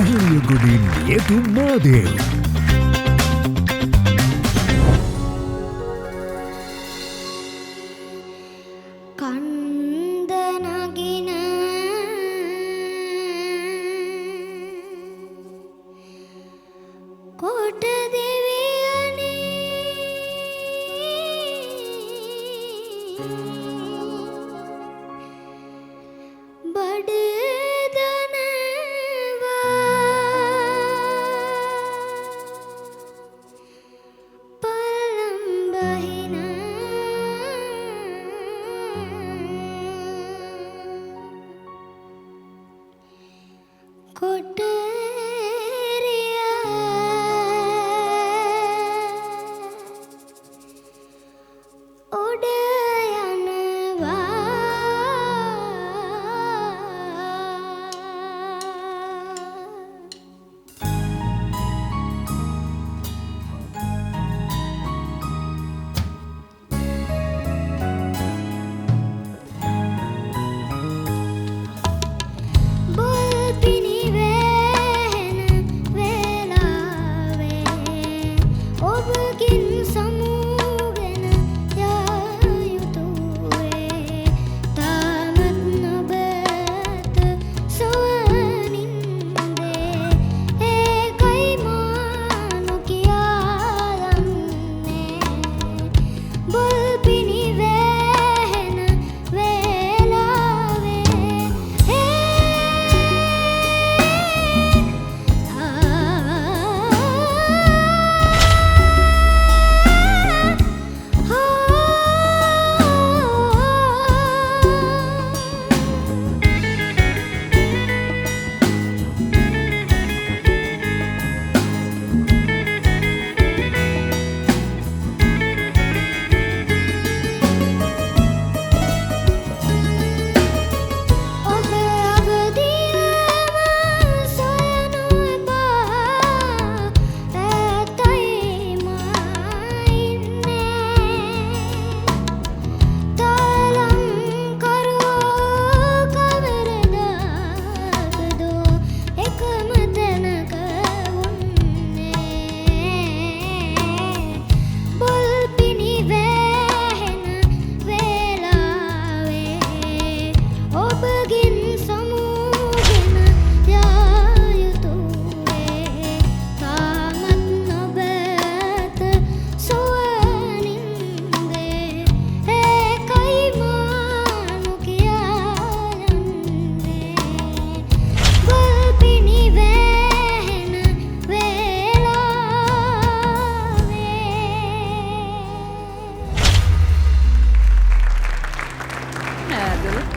Kahiliyagodin Yetum Mahadev.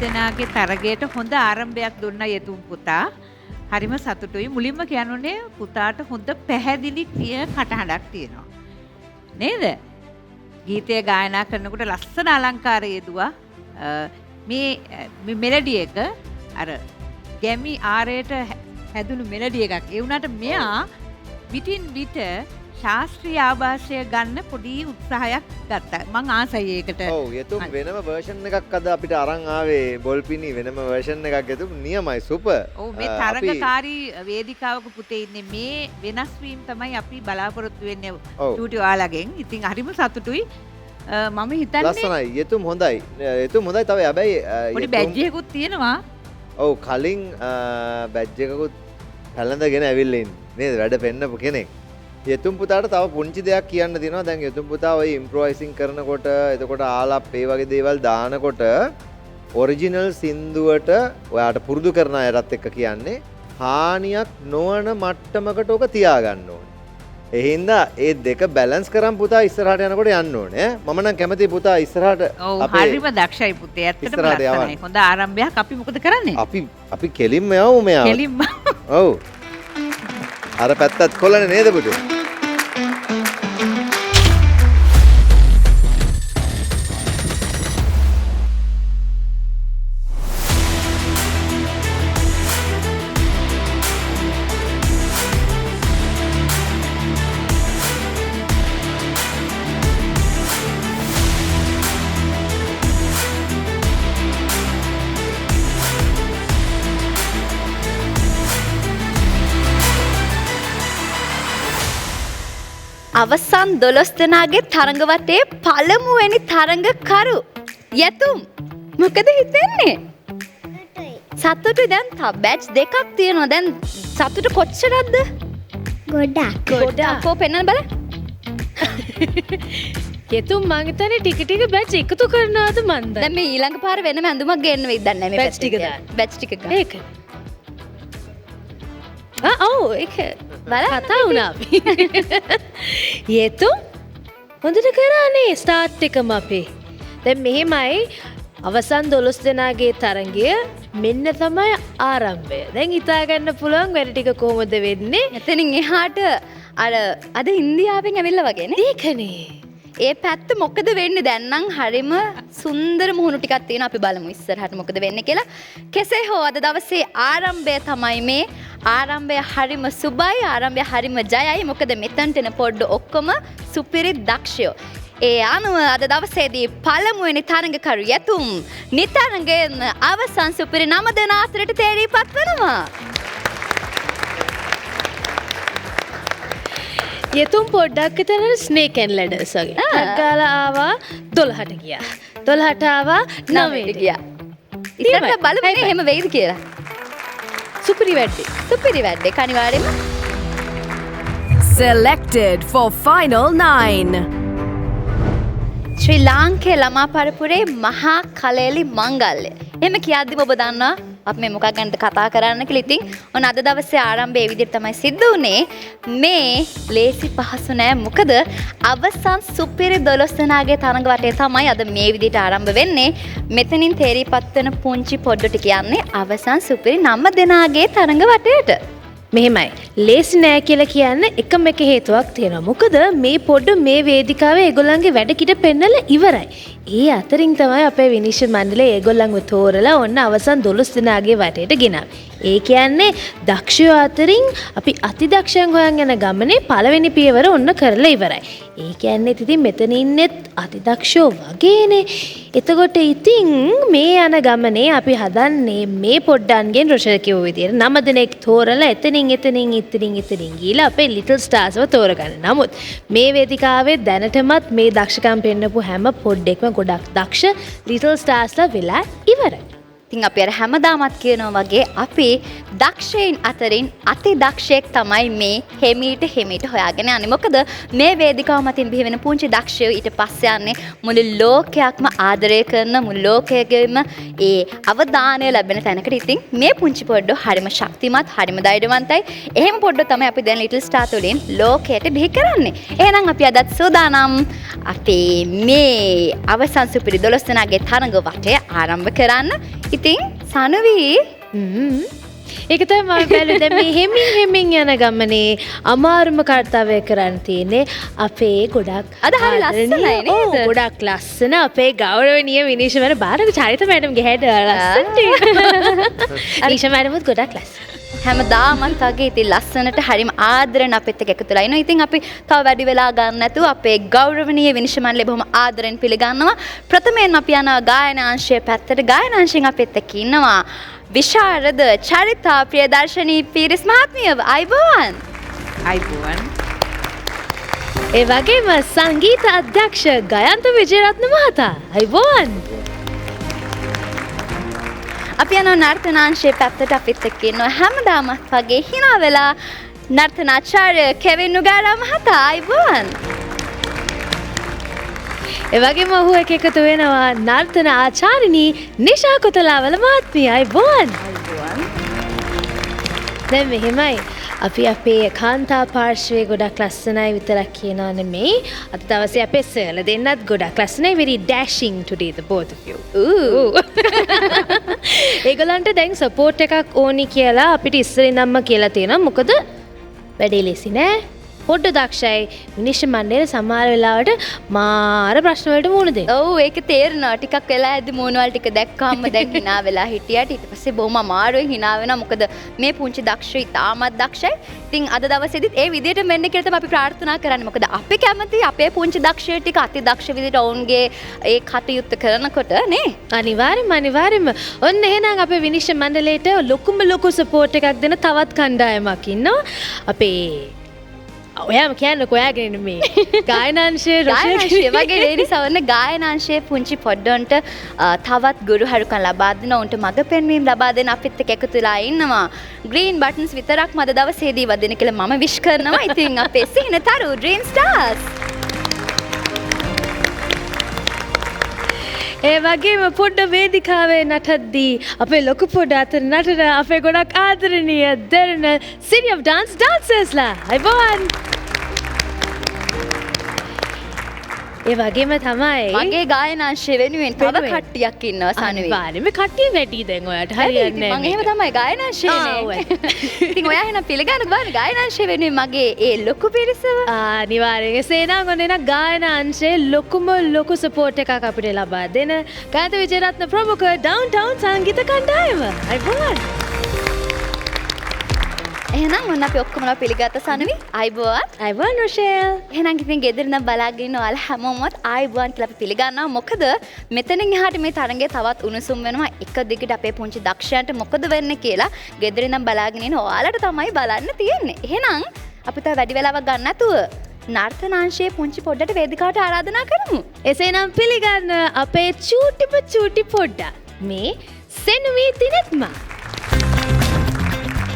දෙනාගේ තරගයට හොඳ ආරම්භයක් දුන්නා යතුම් පුතා. හරිම සතුටුයි. මුලින්ම කියනුනේ පුතාට හොඳ පැහැදිලි කටහඬක් තියෙනවා. නේද? ගීතය ගායනා කරනකොට ලස්සන අලංකාර යෙදුවා. මේ මෙලඩි එක අර ගැමි ආරයට හැදුණු මෙලඩි එකක්. ඒ වුණාට මෙයා විටින් විට ශාස්ත්‍රීය ආభాෂය ගන්න පොඩි උත්සාහයක් ගත්තා. මං ආසයි ඒකට. ඔව් යතුම් වෙනම version එකක් අද අපිට අරන් ආවේ බොල්පිනි වෙනම version එකක් යතුම් නියමයි සුපර්. ඔව් මේ තරගකාරී වේදිකාවක පුතේ ඉන්නේ මේ වෙනස් වීම තමයි අපි බලාපොරොත්තු වෙන්නේ ටූටි ඔයාලගෙන්. ඉතින් හරිම සතුටුයි. මම හිතන්නේ ලස්සනයි යතුම් හොඳයි. යතුම් හොඳයි තව හැබැයි පොඩි බැජ් එකකුත් තියෙනවා. ඔව් කලින් බැජ් එකකුත් පැලඳගෙන ඇවිල්ලා ඉන්නේ. නේද? වැඩ පෙන්නපු කෙනෙක්. යතුම් පුතාට තව පුංචි දෙයක් කියන්න තියෙනවා. දැන් යතුම් පුතා ඔය ඉම්ප්‍රොවයිසින් කරනකොට එතකොට ආලප් ඒ වගේ දේවල් දානකොට ඔරිජිනල් සින්දුවට ඔයාට පුරුදු කරන අයටත් එක්ක කියන්නේ හානියක් නොවන මට්ටමකට ඔක තියාගන්න ඕනේ. ඒ හින්දා ඒ දෙක බැලන්ස් කරන් පුතා ඉස්සරහට යනකොට යන්න ඕනේ. මම නම් කැමතියි පුතා ඉස්සරහට අපේ හරිම දක්ෂයි පුතේ. ඇත්තටම ලස්සනයි. හොඳ ආරම්භයක්. අපි මොකද කරන්නේ? අපි කෙලින්ම යමු මෙයා. කෙලින්ම. ඔව්. අර පැත්තත් කොල්ලනේ නේද පුතේ? අවසන් 12 දෙනාගේ තරඟ වටේ පළමුවෙනි තරඟකරු යතුම් මොකද හිතෙන්නේ? සතුටු දැන් බැච් දෙකක් තියෙනවා. දැන් සතුට කොච්චරක්ද? ගොඩක්. කො පෙන්නන්න බල. යතුම් මං හිතන්නේ ටික ටික බැච් එකතු කරනවාද මන්ද? දැන් මේ ඊළඟ පාර වෙනම ඇඳුමක් ගේන්න වෙයිද දන්නේ නැහැ මේ බැච් ටික දාන්න. බැච් ටික ගන්න. ඒක. ඔව් ඒක බලන්න කතා වුණා අපි. යතුම් හොඳට කරානේ ස්ටාර්ට් එකම අපේ. දැන් මෙහෙමයි අවසන් 12 දෙනාගේ තරඟය මෙන්න තමයි ආරම්භය. දැන් හිතා ගන්න පුළුවන් වැඩ ටික කොහොමද වෙන්නේ? එතනින් එහාට අද ඉන්දියාවෙන් ඇවිල්ලා වගේ නේ. ඒකනේ. ඒ පැත්ත මොකද වෙන්නේ? දැන් නම් හරිම සුන්දර මුහුණු ටිකක් තියෙනවා. අපි බලමු ඉස්සරහට මොකද වෙන්නේ කියලා. කෙසේ හෝ අද දවසේ ආරම්භය තමයි මේ. ආරම්භය හරිම සුබයි. ආරම්භය හරිම ජයයි. මොකද මෙතනට එන පොඩ්ඩ ඔක්කොම සුපිරි දක්ෂයෝ. ඒ අනුව අද දවසේදී පළමුවෙනි තරඟකරු යතුම් නිතරගෙන් අවසන් සුපිරි 9 දෙනා අතරට තේරීපත් වෙනවා. යතුම් පොඩ්ඩක් විතර ස්නේක් ඇන්ඩ් ලැඩර්ස් වගේ. ගාලා ආවා 12ට ගියා. 12ට ආවා 9ට ගියා. ඉතින් බලමු එහෙම වෙයිද කියලා. සුපිරි වැඩේ. සුපිරි වැඩේ අනිවාර්යෙන්ම. Selected for final 9. ශ්‍රී ලාංකේය ළමා පරපුරේ මහා කලෙලි මංගල්‍ය. එහෙම කියද්දිම ඔබ දන්නවා අපි මේ මොකක් ගැනද කතා කරන්න කියලා. ඉතින් ඔන්න අද දවසේ ආරම්භය ඒ විදිහට තමයි සිද්ධ වුනේ. මේ ලේසි පහසු නෑ. මොකද අවසන් සුපිරි 12 දෙනාගේ තරඟ වටේ තමයි අද මේ විදිහට ආරම්භ වෙන්නේ. මෙතනින් තේරීපත් වෙන පුංචි පොඩ්ඩට කියන්නේ අවසන් සුපිරි 9 දෙනාගේ තරඟ වටේට. මෙහෙමයි. ලේසි නෑ කියලා කියන්න එකම එක හේතුවක් තියෙනවා. මොකද මේ පොඩ්ඩ මේ වේදිකාවේ ඒගොල්ලන්ගේ වැඩ කිට පෙන්නලා ඉවරයි. ඒ අතරින් තමයි අපේ විනිශ්චය මණ්ඩලය ඒගොල්ලන්ව තෝරලා ඔන්න අවසන් 12 දෙනාගේ වටේට ගෙනාවේ. ඒ කියන්නේ දක්ෂයෝ අතරින් අපි අතිදක්ෂයන් හොයන් යන ගමනේ පළවෙනි පියවර ඔන්න කරලා ඉවරයි. ඒ කියන්නේ ඉතින් මෙතන ඉන්නෙත් අතිදක්ෂයෝ වගේනේ. එතකොට ඉතින් මේ යන ගමනේ අපි හදන්නේ මේ පොඩ්ඩන්ගෙන් රොෂල් කිව්ව විදියට 9 දෙනෙක් තෝරලා එතනින් ගිහලා අපේ ලිටල් ස්ටාර්ස්ව තෝරගන්න. නමුත් මේ වේදිකාවේ දැනටමත් මේ දක්ෂකම් පෙන්නපු හැම පොඩ්ඩෙක්ම ගොඩක් දක්ෂ ලිටල් ස්ටාර්ස්ලා වෙලා ඉවරයි. ඉතින් අපි අර හැමදාමත් කියනවා වගේ අපි දක්ෂයින් අතරින් අති දක්ෂයෙක් තමයි මේ හෙමීට හොයාගෙන යන්නේ. මොකද මේ වේදිකාව මතින් බිහි වෙන පුංචි දක්ෂයෝ ඊට පස්සේ යන්නේ මුළු ලෝකයක්ම ආදරය කරන මුළු ලෝකයේම ඒ අවධානය ලැබෙන තැනකට. ඉතින් මේ පුංචි පොඩ්ඩෝ හරිම ශක්තිමත්, හරිම ධෛර්යවන්තයි. එහෙම පොඩ්ඩෝ තමයි අපි දැන් ලිටල් ස්ටාර් තුලින් ලෝකයට බිහි කරන්නේ. එහෙනම් අපි අදත් සූදානම් අපේ මේ අවසන් සුපිරි 12 දෙනාගේ තරඟ වටය ආරම්භ කරන්න. ඉතින් සනුවී ඒක තමයි මම බැලුවේ. දැන් මේ හෙමින් යන ගමනේ අමාරුම කාර්යය කරන්න තියෙන්නේ අපේ ගොඩක් අද හරි ලස්සනයි නේද? ගොඩක් ලස්සන අපේ ගෞරවනීය විනිශ්චය මැඩම් බාරක චරිත මැඩම්ගේ හැඩ ලස්සනට. විනිශ්චය මැඩම්ත් ගොඩක් ලස්සන. හැමදාමත් වගේ ඉතින් ලස්සනට හරිම ආදරෙන් අපිත් එක්ක එකතුලා ඉනවා. ඉතින් අපි තව වැඩි වෙලා ගන්න නැතුව අපේ ගෞරවනීය විනිශ්චය මණ්ඩලය බොහොම ආදරෙන් පිළිගන්නවා. ප්‍රථමයෙන් අපි යනවා ගායනාංශයේ පැත්තට. ගායනාංශයෙන් අපිත් එක්ක ඉන්නවා විශාරද චරිතා ප්‍රියදර්ශනී පීරිස් මහත්මිය. අයිබෝවන්. අයිබෝවන්. ඒ වගේම සංගීත අධ්‍යක්ෂ ගයන්ත විජේරත්න මහතා. අයිබෝවන්. අපි යනවා නර්තනාංශයේ පැත්තට. අපිත් එක්ක ඉන්නවා හැමදාමත් වගේ hina වෙලා නර්තනාචාර්ය කෙවින් නුගාරා මහතා. අයිබෝවන්. ඒ වගේම ඔහු එක්ක එකතු වෙනවා නර්තන ආචාර්යනී නිෂා කොතලාවල මහත්මිය. අයිබෝවන්. දැන් මෙහෙමයි අපි අපේ කාන්තා පාර්ශ්වයේ ගොඩක් ලස්සනයි විතරක් කියනවා නෙමෙයි. අද දවසේ අපේ සර්ලා දෙන්නත් ගොඩක් ලස්සනයි. very dashing today the both of you. ඒගොල්ලන්ට දැන් සපෝට් එකක් ඕනි කියලා අපිට ඉස්සරින්දම්ම කියලා තියෙනවා. මොකද වැඩේ ලේසි නෑ. පොඩ්ඩ දක්ෂයි. විනිශ්චය මණ්ඩලය සමහර වෙලාවට මාර ප්‍රශ්න වලට මුහුණ දෙනවා. ඔව් ඒක තේරෙනවා. ටිකක් වෙලා ඇද්දි මූණ වල ටික දැක්කාම දැන් hina වෙලා හිටියට ඊට පස්සේ බොහොම අමාරුවෙන් hina වෙනවා. මොකද මේ පුංචි දක්ෂය ඉතාමත් දක්ෂයි. ඉතින් අද දවසේදීත් ඒ විදිහට මෙන්න කියලා තමයි අපි ප්‍රාර්ථනා කරන්නේ. මොකද අපි කැමති අපේ පුංචි දක්ෂය ටික අති දක්ෂ විදිහට ඔවුන්ගේ ඒ කටයුත්ත කරනකොට නේ. අනිවාර්යෙන්ම. ඔන්න එහෙනම් අපේ විනිශ්චය මණ්ඩලයට ලොකුම ලොකු සපෝට් එකක් දෙන තවත් කණ්ඩායමක් ඉන්නවා. අපේ ඔයාම කියන්න කොයාගෙන මේ ගායනාංශයේ ගායනාංශය වගේ ඒ නිසා වන්න ගායනාංශයේ පුංචි පොඩ්ඩොන්ට තවත් ගුරු හරුකම් ලබා දෙන උන්ට මඟ පෙන්වීම ලබා දෙන අපිත් එක්ක එකතු වෙලා ඉන්නවා. ග්‍රීන් බටන්ස් විතරක් මද දවසේදී වදින කියලා මම විශ් කරනවා. ඉතින් අපේ සිහිනතරු ඩ්‍රීම් ස්ටාර්ස්. ඒ වගේම පොඩ්ඩ වේදිකාවේ නටද්දී අපේ ලොකු පොඩ අතර නටන අපේ ගොඩක් ආදරණීය දරන City of Dance dancers-ලා. අයිබෝවන්. ඒ වගේම තමයි මගේ ගායනාංශය වෙනුවෙන් තව කට්ටියක් ඉන්නවා සනුවි. අනිවාර්යයෙන්ම කට්ටිය වැඩි දැන් ඔයාලට හරියන්නේ නැහැ. මම එහෙම තමයි ගායනාංශයනේ. ඉතින් ඔයා එහෙනම් පිළිගන්න බලන්න ගායනාංශය වෙනුවෙන් මගේ ඒ ලොකු පිරිසව. අනිවාර්යෙන් එසේනම් ඔන්න එන ගායනාංශයේ ලොකු සපෝට් එකක් අපිට ලබා දෙන කාන්ත විජේරත්න ප්‍රමුඛ ඩවුන්ටවුන් සංගීත කණ්ඩායම. අයිබෝවන්. එහෙනම් ඔන්න අපි ඔක්කොමලා පිළිගත්ත සනුවි. අයිබෝවන්. අයිබෝවන් රොෂෙල්. එහෙනම් ඉතින් ගෙදර ඉඳන් බලාගෙන ඉන්න ඔයාලා හැමෝමත් අයිබෝවන් කියලා අපි පිළිගන්නවා. මොකද මෙතනින් එහාට මේ තරඟය තවත් උණුසුම් වෙනවා. එක දිගට අපේ පුංචි දක්ෂයන්ට මොකද වෙන්නේ කියලා ගෙදර ඉඳන් බලාගෙන ඉන්න ඔයාලට තමයි බලන්න තියෙන්නේ. එහෙනම් අපි තව වැඩි වෙලාවක් ගන්න නැතුව නර්තනාංශයේ පුංචි පොඩ්ඩට වේදිකාවට ආරාධනා කරමු. එසේනම් පිළිගන්න අපේ චූටි පොඩ්ඩ. මේ සෙනුවී දිනෙත්මා.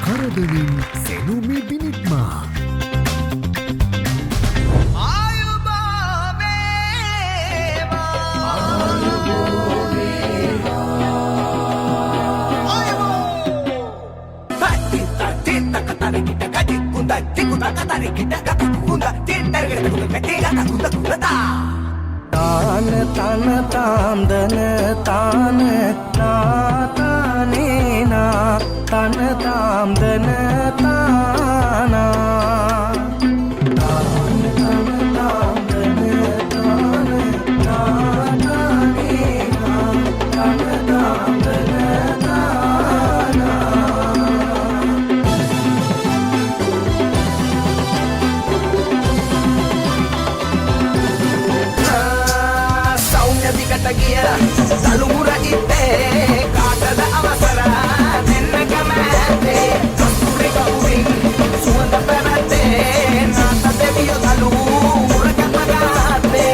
කරදමින් සෙනුමි දිනිත්මා. තාන තන තාම්දන තාන නාතානේනා තන තාම්දන තානා තාන තන තාම්දන තාන නාතානේනා තන තාම්දන තානා गिया तलूरा इते काटद अवसरा निन्न कमते तंतुरे कौरी सुवंत परते नात देवियो तलूरा कमगाते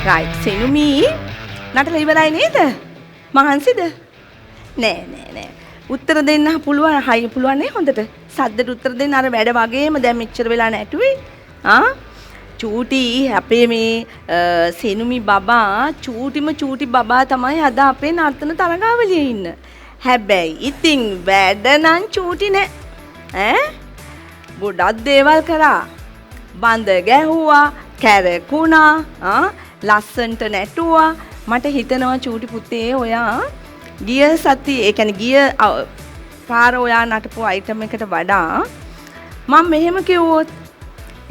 right සෙනුමි නටලා ඉවරයි නේද? මහන්සිද? නෑ උත්තර දෙන්න පුළුවන් හයි පුළුවන් නේ හොඳට සද්දට උත්තර දෙන්න අර වැඩ වගේම දැන් මෙච්චර වෙලා නැටුවේ චූටි අපේ මේ සෙනුමි බබා චූටි බබා තමයි අද අපේ නර්තන තරගාවලියේ ඉන්න. හැබැයි ඉතින් වැඩ නම් චූටි නෑ ගොඩක් දේවල් කරා බඳ ගැහුවා කැරකුණා ලස්සන්ට නැටුවා මට හිතනවා චූටි පුතේ ඔයා ගිය සති ඒ කියන්නේ ගිය පාර ඔයා නටපු අයිටම් එකට වඩා මම මෙහෙම කිව්වොත්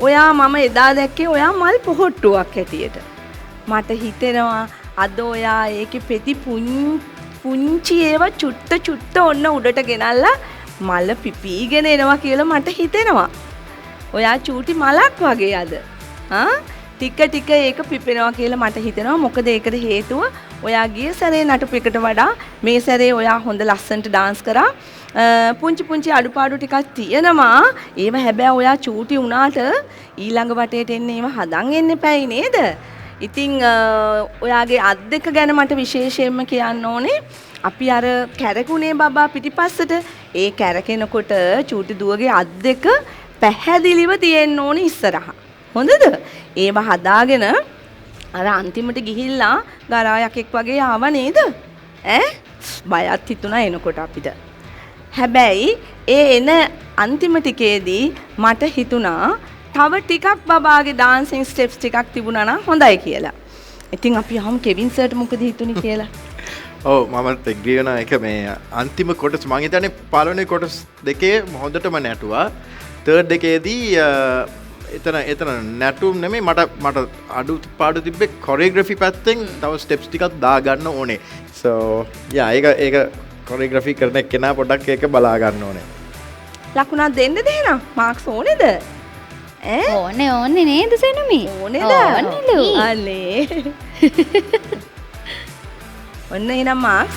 ඔයා මම එදා දැක්කේ ඔයා මල් පොහොට්ටුවක් හැටියට මට හිතෙනවා අද ඔයා ඒකේ පෙති පුංචි ඒවා චුට්ට ඔන්න උඩට ගෙනල්ලා මල පිපීගෙන එනවා කියලා මට හිතෙනවා. ඔයා චූටි මලක් වගේ අද. ටික ඒක පිපෙනවා කියලා මට හිතෙනවා. මොකද ඒකට හේතුව ඔයා ගිය සැරේ නටපු එකට වඩා මේ සැරේ ඔයා හොඳ ලස්සනට ඩාන්ස් කරා. පුංචි අඩුපාඩු ටිකක් තියෙනවා. ඒව හැබැයි ඔයා චූටි වුණාට ඊළඟ වටේට එන්නේ ඒව හදන් එන්න එපැයි නේද? ඉතින් ඔයාගේ අත් දෙක ගැන මට විශේෂයෙන්ම කියන්න ඕනේ. අපි අර කැරකුණේ බබා පිටිපස්සට ඒ කැරකෙනකොට චූටි දුවගේ අත් දෙක පැහැදිලිව තියෙන්න ඕනේ ඉස්සරහා. හොඳද? ඒව හදාගෙන අර අන්තිමට ගිහිල්ලා ගරායකෙක් වගේ ආව නේද? බයත් හිතුණා එනකොට අපිට. හැබැයි ඒ එන අන්තිම ටිකේදී මට හිතුණා තව ටිකක් බබාගේ ඩාන්සින් ස්ටෙප්ස් ටිකක් තිබුණා නම් හොඳයි කියලා. ඉතින් අපි යමු කෙවින් සර්ට මොකද හිතුනේ කියලා. ඔව් මමත් එග්‍රී වෙනවා. ඒක මේ අන්තිම කොටස් මම හිතන්නේ පළවෙනි කොටස් දෙකේ හොඳටම නැටුවා. තර්ඩ් එකේදී එතන නැටුම් නෙමෙයි මට අඩු පාඩු තිබ්බේ කොරියෝග්‍රැෆි පැත්තෙන් තව ස්ටෙප්ස් ටිකක් දාගන්න ඕනේ. සෝ යා ඒක කොරියෝග්‍රැෆි කරන කෙනා පොඩ්ඩක් ඒක බලා ගන්න ඕනේ. ලකුණක් දෙන්න දෙනවා. මාක්ස් ඕනේද? ඕනේ නේද සෙනුමි? ඕනේද? ඕනෙලු. අනේ. ඔන්න එහෙනම් මාක්ස්.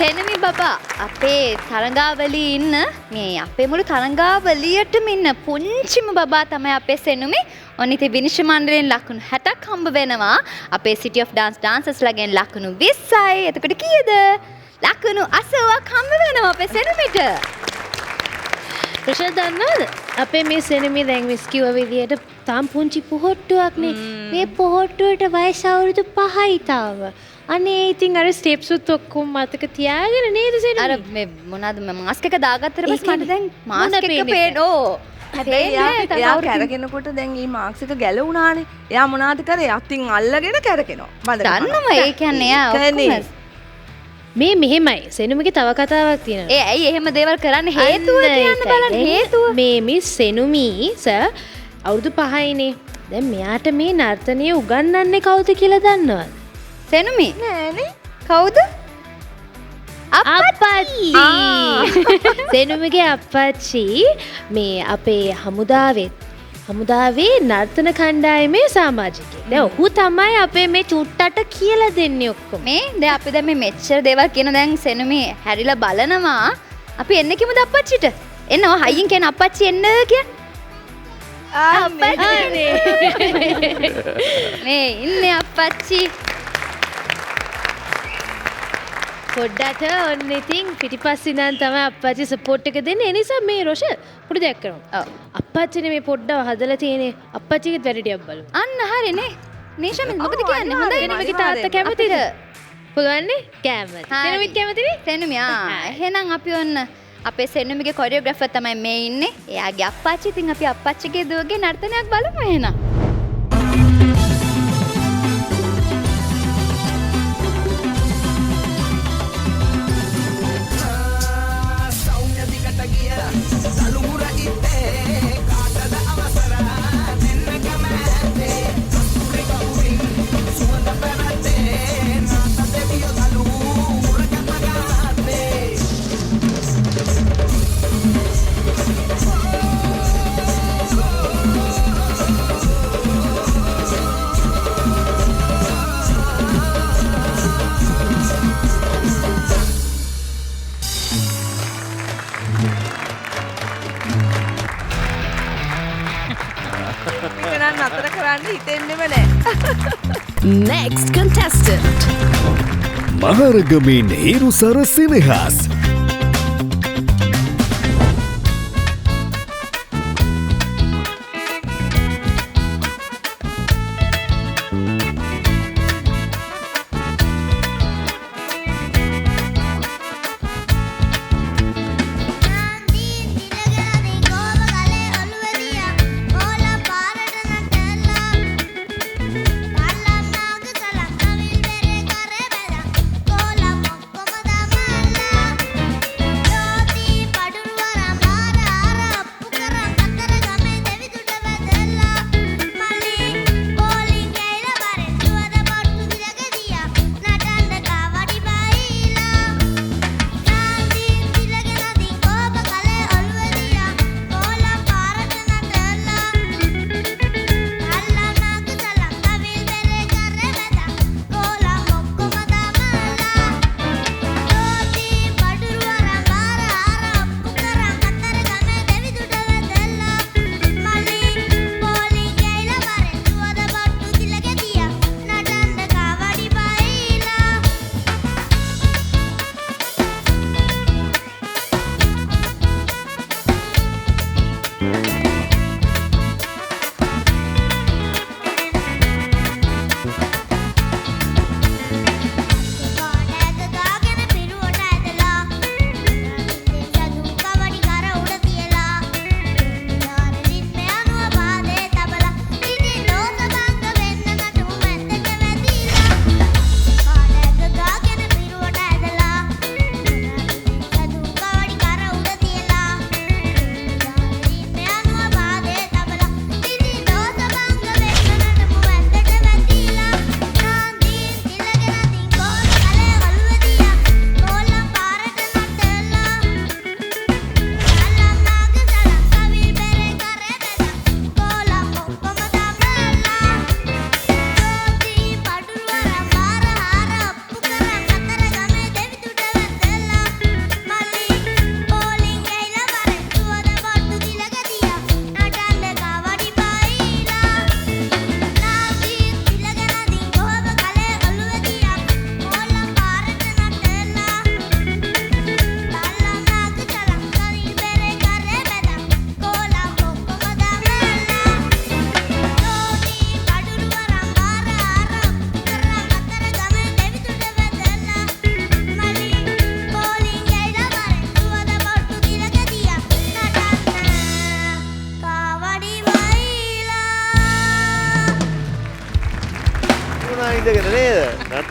සෙනුමි බබා අපේ තරඟාවලියේ ඉන්න මේ අපේ මුළු තරඟාවලියටම ඉන්න පුංචිම බබා තමයි අපේ සෙනුමි. ඔන්න ඉතින් විනිශ්චය මණ්ඩලයෙන් ලකුණු 60ක් හම්බ වෙනවා. අපේ City of Dance dancers ලගෙන් ලකුණු 20යි. එතකොට කීයද? ලකුණු 80ක් හම්බ වෙනවා අපේ සෙනුමිට. ප්‍රශාන්ත දන්නවද? අපේ මේ සෙනුමි දැන් මිස් කිව්ව විදියට තාම පුංචි පොහොට්ටුවක්නේ. මේ පොහොට්ටුවට වයස අවුරුදු 5යි තාම. අනේ ඉතින් අර ස්ටෙප්ස් උත් ඔක්කොම මතක තියාගෙන නේද සෙනුමි? අර මේ මොනවාද මාස්ක් එක දාගත්තට පස්සේ මට දැන් මාස්ක් එක පේනෝ. හැබැයි එයා කැරගෙනකොට දැන් මේ මාක්ස් එක ගැලවුණානේ. එයා මොනවද කරේ? අතින් අල්ලගෙන කැරගෙනවා. දන්නවා ඒ කියන්නේ එයා ඔක්කොම මේ මෙහෙමයි සෙනුමිගේ තව කතාවක් තියෙනවා. ඒ ඇයි එහෙම දේවල් කරන්න හේතුව කියන්න බලන්න හේතුව. මේ මිස් සෙනුමි සර් අවුරුදු 5යිනේ. දැන් මෙයාට මේ නර්තනය උගන්වන්නේ කවුද කියලා දන්නවද? සෙනුමි? නෑනේ. කවුද? අප්පච්චි. සෙනුමිගේ අප්පච්චි මේ අපේ හමුදාවේ නර්තන කණ්ඩායමේ සමාජිකයෙක්. දැන් ඔහු තමයි අපේ මේ චුට්ටට කියලා දෙන්නේ ඔක්කොම. මේ දැන් අපි දැන් මේ මෙච්චර දේවල් කියන දැන් සෙනුමි හැරිලා බලනවා. අපි එන්න කිමුද අප්පච්චිට? එන්න ඔය හයියෙන් කියන අප්පච්චි එන්න කියන. අප්පච්චි. මේ ඉන්නේ අප්පච්චි. පොඩ්ඩට ඔන්න ඉතින් පිටිපස්සේ ඉඳන් තමයි අප්පච්චි සපෝට් එක දෙන්නේ. ඒ නිසා මේ රොෂ පොඩි දෙයක් කරමු. ඔව්. අප්පච්චිනේ මේ පොඩ්ඩව හදලා තියෙන්නේ. අප්පච්චිගෙත් වැඩ ටිකක් බලමු. අන්න හරිනේ. නේෂමින් මොකද කියන්නේ? හොඳයි සෙනුමිගේ තාත්තා කැමතිද? පුළුවන් නේ? කැමති. සෙනුමිත් කැමතිනේ? සෙනුමි එහෙනම් අපි ඔන්න අපේ සෙනුමිගේ කොරියෝග්‍රැෆර් තමයි මේ ඉන්නේ. එයාගේ අප්පච්චි. ඉතින් අපි අප්පච්චිගේ දුවගේ නර්තනයක් බලමු එහෙනම්. Next contestant. මහරගමින් හිරුසර සෙනෙහස්.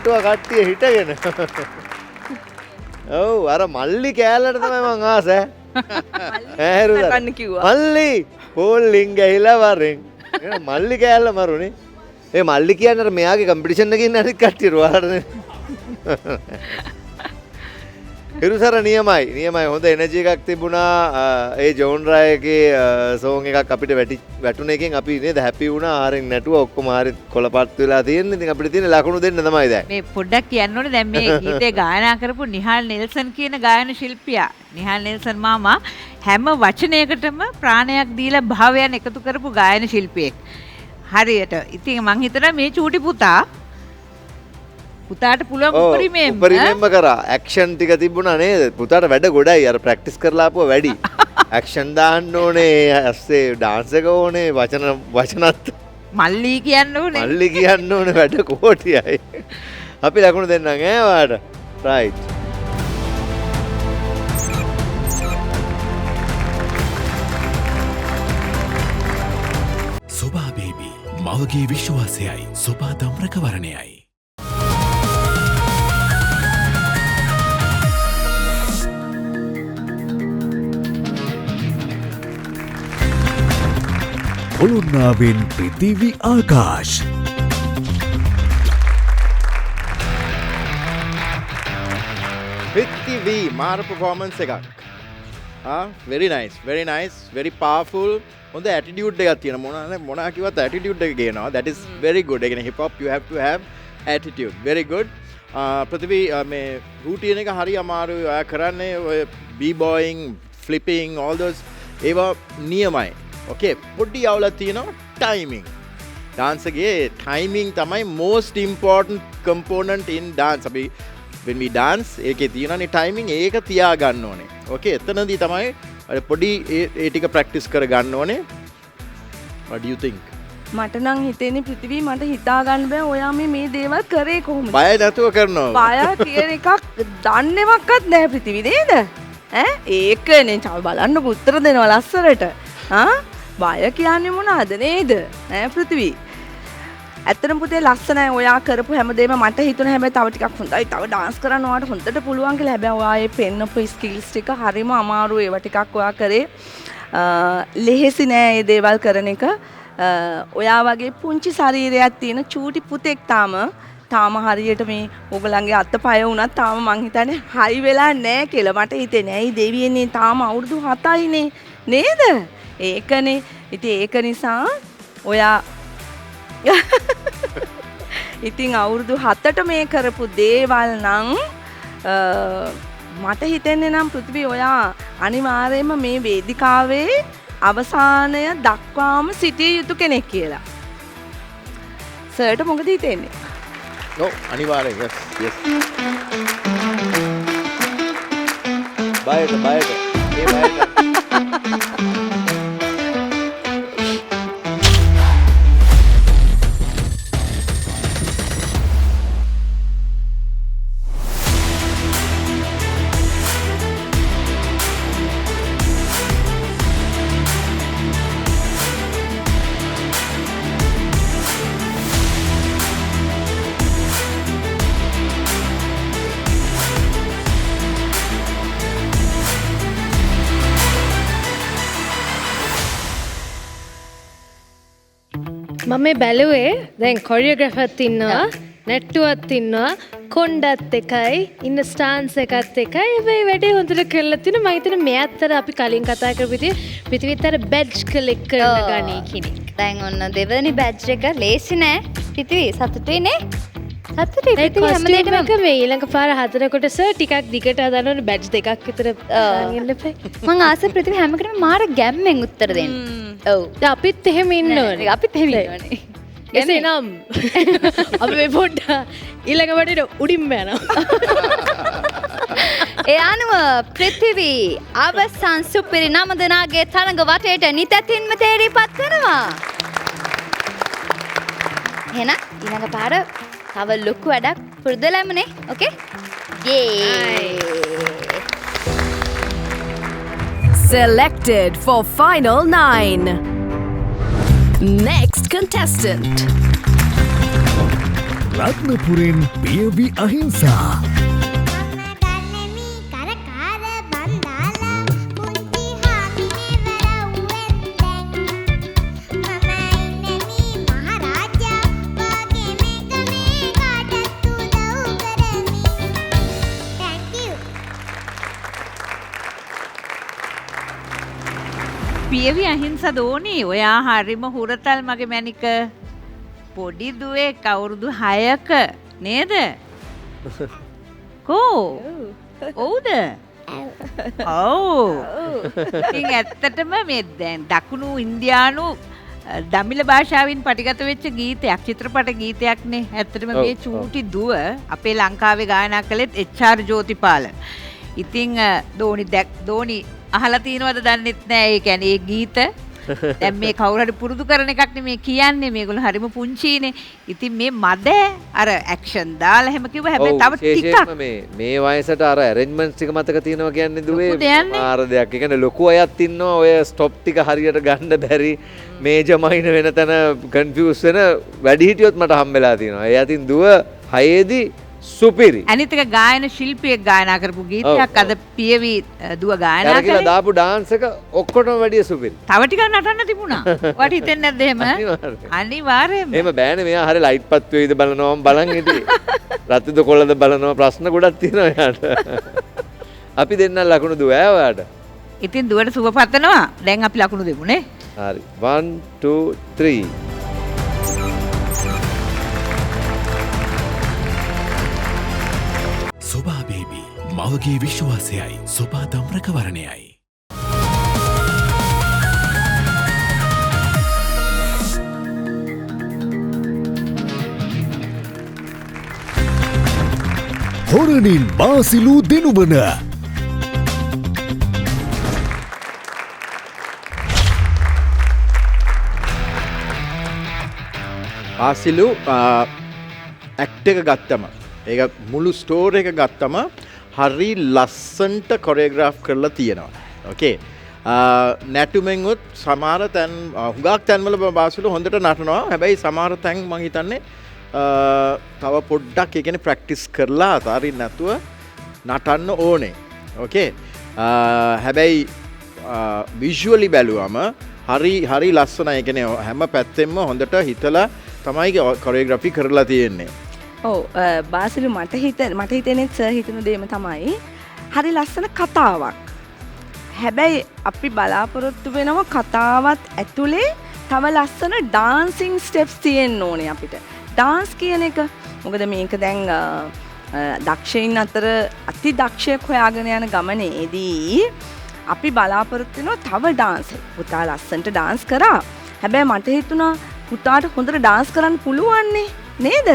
ගැට්ටුව කට්ටිය හිටගෙන. ඔව් අර මල්ලි කෑල්ලට තමයි මං ආස කන්න කිව්වා. මල්ලි පෝල්ලින් ගහිලා වරෙන් මල්ලි කෑල්ල මරුනේ. ඒ මල්ලි කියන්නේ අර මෙයාගේ කම්පිටිෂන් එකකින් අනිත් කට්ටිය රෝහරනේ. හිරුසර නියමයි හොඳ එනර්ජි එකක් තිබුණා. ඒ ජෝන් රායගේ සෝන් එකක් අපිට වැටුණ එකෙන් අපි නේද හැපි වුණා. ආරෙන් නැටුව ඔක්කොම හරි කොළපත් වෙලා තියෙන්නේ. ඉතින් අපිට තියෙන ලකුණු දෙන්න තමයි දැන්. මේ පොඩ්ඩක් කියන්න ඕනේ දැන් මේ ගීතේ ගායනා කරපු නිහාල් නෙල්සන් කියන ගායන ශිල්පියා. නිහාල් නෙල්සන් මාමා හැම වචනයකටම ප්‍රාණයක් දීලා භාවයන් එකතු කරපු ගායන ශිල්පියෙක්. හරියට. ඉතින් මං හිතනවා මේ චූටි පුතාට පුළුවන් උපරිමයෙන්ම කරා. ඇක්ෂන් ටික තිබුණා නේද? පුතාට වැඩ ගොඩයි. අර ප්‍රැක්ටිස් කරලා ආපුවා වැඩි. ඇක්ෂන් දාන්න ඕනේ, ඇස්සේ ඩාන්ස් එක ඕනේ, වචනත් මල්ලි කියන්න ඕනේ. මල්ලි කියන්න ඕනේ වැඩ කෝටියයි. අපි ලකුණු දෙන්නම් ඈ ඔයාට. රයිට්. සෝබා බේබි මවගේ විශ්වාසයයි සෝබා දම්රකවරණයයි. ඔලුන්නාවෙන් පෘතිවි ආකාශ් පෘතිවි මාර පර්ෆෝමන්ස් එකක්. very nice very powerful. හොඳ ඇටිටියුඩ් එකක් තියෙන මොනවා කිව්වත් ඇටිටියුඩ් එක ගේනවා. that is very good. ඒ කියන්නේ hip hop you have to have attitude. very good. පෘතිවි මේ රූටින් එක හරි අමාරුයි. ඔයා කරන්නේ ඔය b-boying flipping all those ඒවා නියමයි. okay පොඩි අවුලක් තියෙනවා timing. dance එකේ timing තමයි most important component in dance. අපි when we dance ඒකේ තියෙනනේ timing ඒක තියා ගන්න ඕනේ. okay එතනදී තමයි අර පොඩි ඒ ටික practice කර ගන්න ඕනේ. what do you think? මට නම් හිතෙන්නේ පෘථිවි මට හිතා ගන්න බෑ ඔයා මේ දේවල් කරේ කොහොමද? බය නැතුව කරනවා. බය කියන එකක් දන්නේවක්වත් නැහැ පෘථිවි නේද? ඒකනේ චල් බලන්න උත්තර දෙනවා ලස්සරට. බය කියන්නේ මොනවද නේද? පෘථිවි. ඇත්තටම පුතේ ලස්සනයි ඔයා කරපු හැමදේම මට හිතුණා හැබැයි තව ටිකක් හොඳයි. තව ඩාන්ස් කරන්න ඔයාට හොඳට පුළුවන් කියලා. හැබැයි ඔයා මේ පෙන්නපු ස්කිල්ස් ටික හරිම අමාරුයි. ඒවා ටිකක් ඔයා කරේ. ලෙහෙසි නෑ මේ දේවල් කරන එක. ඔයා වගේ පුංචි ශරීරයක් තියෙන චූටි පුතෙක් තාම හරියට මේ ඕගලන්ගේ අතපය වුණත් තාම මං හිතන්නේ හයි වෙලා නෑ කියලා මට හිතෙන්නේ. ඇයි දෙවියනේ තාම අවුරුදු 7යිනේ නේද? ඒකනේ. ඉතින් ඒක නිසා ඔයා ඉතින් අවුරුදු 7ට මේ කරපු දේවල් නම් මට හිතෙන්නේ නම් පෘථිවි ඔයා අනිවාර්යයෙන්ම මේ වේදිකාවේ අවසානය දක්වාම සිටිය යුතු කෙනෙක් කියලා. සර්ට මොකද හිතෙන්නේ? ඔව් අනිවාර්යෙන් yes. බයට ඒ බයට මම මේ බැලුවේ දැන් කොරියෝග්‍රාෆර්ත් ඉන්නවා නැට්ටුවත් ඉන්නවා කොණ්ඩත් එකයි ඉන්න ස්ටාන්ස් එකත් එකයි හැබැයි වැඩේ හොඳට කරලා තිනවා. මම හිතන්නේ මේ අතර අපි කලින් කතා කරපු විදිහ පිටිවිතර බැජ් කලෙක්ට් කරන ගණේ කෙනෙක්. දැන් ඔන්න දෙවෙනි බැජ් එක ලේසි නෑ. පිටිවි සතුටුයි නේ? සතුටුයි පිටිවි හැමදේටම එක මේ ඊළඟ පාර හතරකට සර් ටිකක් දිගට හදන්න ඕනේ බැජ් දෙකක් විතර දාන්න එපා. මං ආසයි පිටිවි හැමකටම මාර ගැම්මෙන් උත්තර දෙන්න. ඔව්. අපිත් එහෙම ඉන්න ඕනේ. අපිත් එහෙම ඉන්න ඕනේ. එසේනම් අපි මේ පොඩ්ඩ ඊළඟ වටේට උඩින්ම යනවා. ඒ අනුව පෘථිවි අවසන් සුපිරි නම දෙනාගේ තරඟ වටේට නිතැතින්ම තේරීපත් වෙනවා. එහෙනම් ඊළඟ පාර තව ලොකු වැඩක් පුරුදුලමුනේ. ඕකේ? යේ. Selected for final 9. Next contestant. රත්නපුරෙන් පියවි අහිංසා පියවි අහිංස දෝනි ඔයා හරිම හුරතල් මගේ මැනික පොඩි දුවේ කවුරුදු 6ක නේද කෝ ඔව්ද ඔව් ඉතින් ඇත්තටම මේ දැන් දකුණු ඉන්දියානු දමිළ භාෂාවෙන් පටිගත වෙච්ච ගීතයක් චිත්‍රපට ගීතයක්නේ ඇත්තටම මේ චූටි දුව අපේ ලංකාවේ ගායනා කළෙත් එච්.ආර්. ජෝතිපාල ඉතින් දෝනි අහලා තියෙනවද දන්නෙත් නෑ ඒ කියන්නේ ඒ ගීත දැන් මේ කවුරු හරි පුරුදු කරන එකක් නෙමේ කියන්නේ මේගොල්ලෝ හරිම පුංචිනේ ඉතින් මේ මද අර ඇක්ෂන් දාලා එහෙම කිව්ව හැබැයි තව ටිකක් මේ වයසට අර ඇරේන්ජ්මන්ට්ස් ටික මතක තියෙනවා කියන්නේ දුවේ මාර දෙයක්. ඒ කියන්නේ ලොකු අයත් ඉන්නවා ඔය ස්ටොප් ටික හරියට ගන්න බැරි මේජර් මයිනර් වෙන තැන කන්ෆියුස් වෙන වැඩිහිටියොත් මට හම්බෙලා තියෙනවා. ඒ අතින් දුව 6ේදී සුපිරි. අනිත් එක ගායන ශිල්පියෙක් ගායනා කරපු ගීතයක් අද පියවි දුව ගායනා කළේ. කියලා දාපු ඩාන්ස් එක ඔක්කොටම වැඩිය සුපිරි. තව ටිකක් නටන්න තිබුණා. වට හිතෙන්නේ නැද්ද එහෙම? අනිවාර්යයෙන්ම. එහෙම බෑනේ මෙයා හරිය ලයිට් පත් වෙයිද බලනවා බලන් හිටියේ. රතුද කොළද බලනවා ප්‍රශ්න ගොඩක් තියෙනවා එයාට. අපි දෙන්න ලකුණු දුවා ඔයාට. ඉතින් දුවට සුබ පතනවා. දැන් අපි ලකුණු දෙමු නේ. හරි. 1 2 3 සොබා බේබි මවගේ විශ්වාසයයි සොබා දම්රකවරණයයි. හොරණින් බාසිලු දෙනුබන බාසිලු ඇක්ට් එක ගත්තම ඒක මුළු ස්ටෝර් එක ගත්තම හරි ලස්සන්ට කොරියෝග්‍රාෆ් කරලා තියෙනවා. ඕකේ. නැටුමෙන් උත් සමහර තැන් හුඟක් තැන්වල බාසිලු හොඳට නටනවා. හැබැයි සමහර තැන් මම හිතන්නේ තව පොඩ්ඩක් ඒ කියන්නේ ප්‍රැක්ටිස් කරලා අතාරින්න නැතුව නටන්න ඕනේ. ඕකේ. හැබැයි විෂුවලි බැලුවම හරි ලස්සනයි. ඒ කියන්නේ හැම පැත්තෙම හොඳට හිතලා තමයි කොරියෝග්‍රාෆි කරලා තියෙන්නේ. ඔව් බාසිලු මට හිතෙන්නේ සර් හිතන දෙයම තමයි හරි ලස්සන කතාවක්. හැබැයි අපි බලාපොරොත්තු වෙනවා කතාවත් ඇතුලේ තව ලස්සන ඩාන්සින් ස්ටෙප්ස් තියෙන්න ඕනේ අපිට. ඩාන්ස් කියන එක මොකද මේක දැන් දක්ෂයින් අතර අති දක්ෂයෙක් හොයාගෙන යන ගමනේදී අපි බලාපොරොත්තු වෙනවා තව ඩාන්ස්. පුතා ලස්සනට ඩාන්ස් කරා. හැබැයි මට හිතුණා පුතාට හොඳට ඩාන්ස් කරන්න පුළුවන් නේද?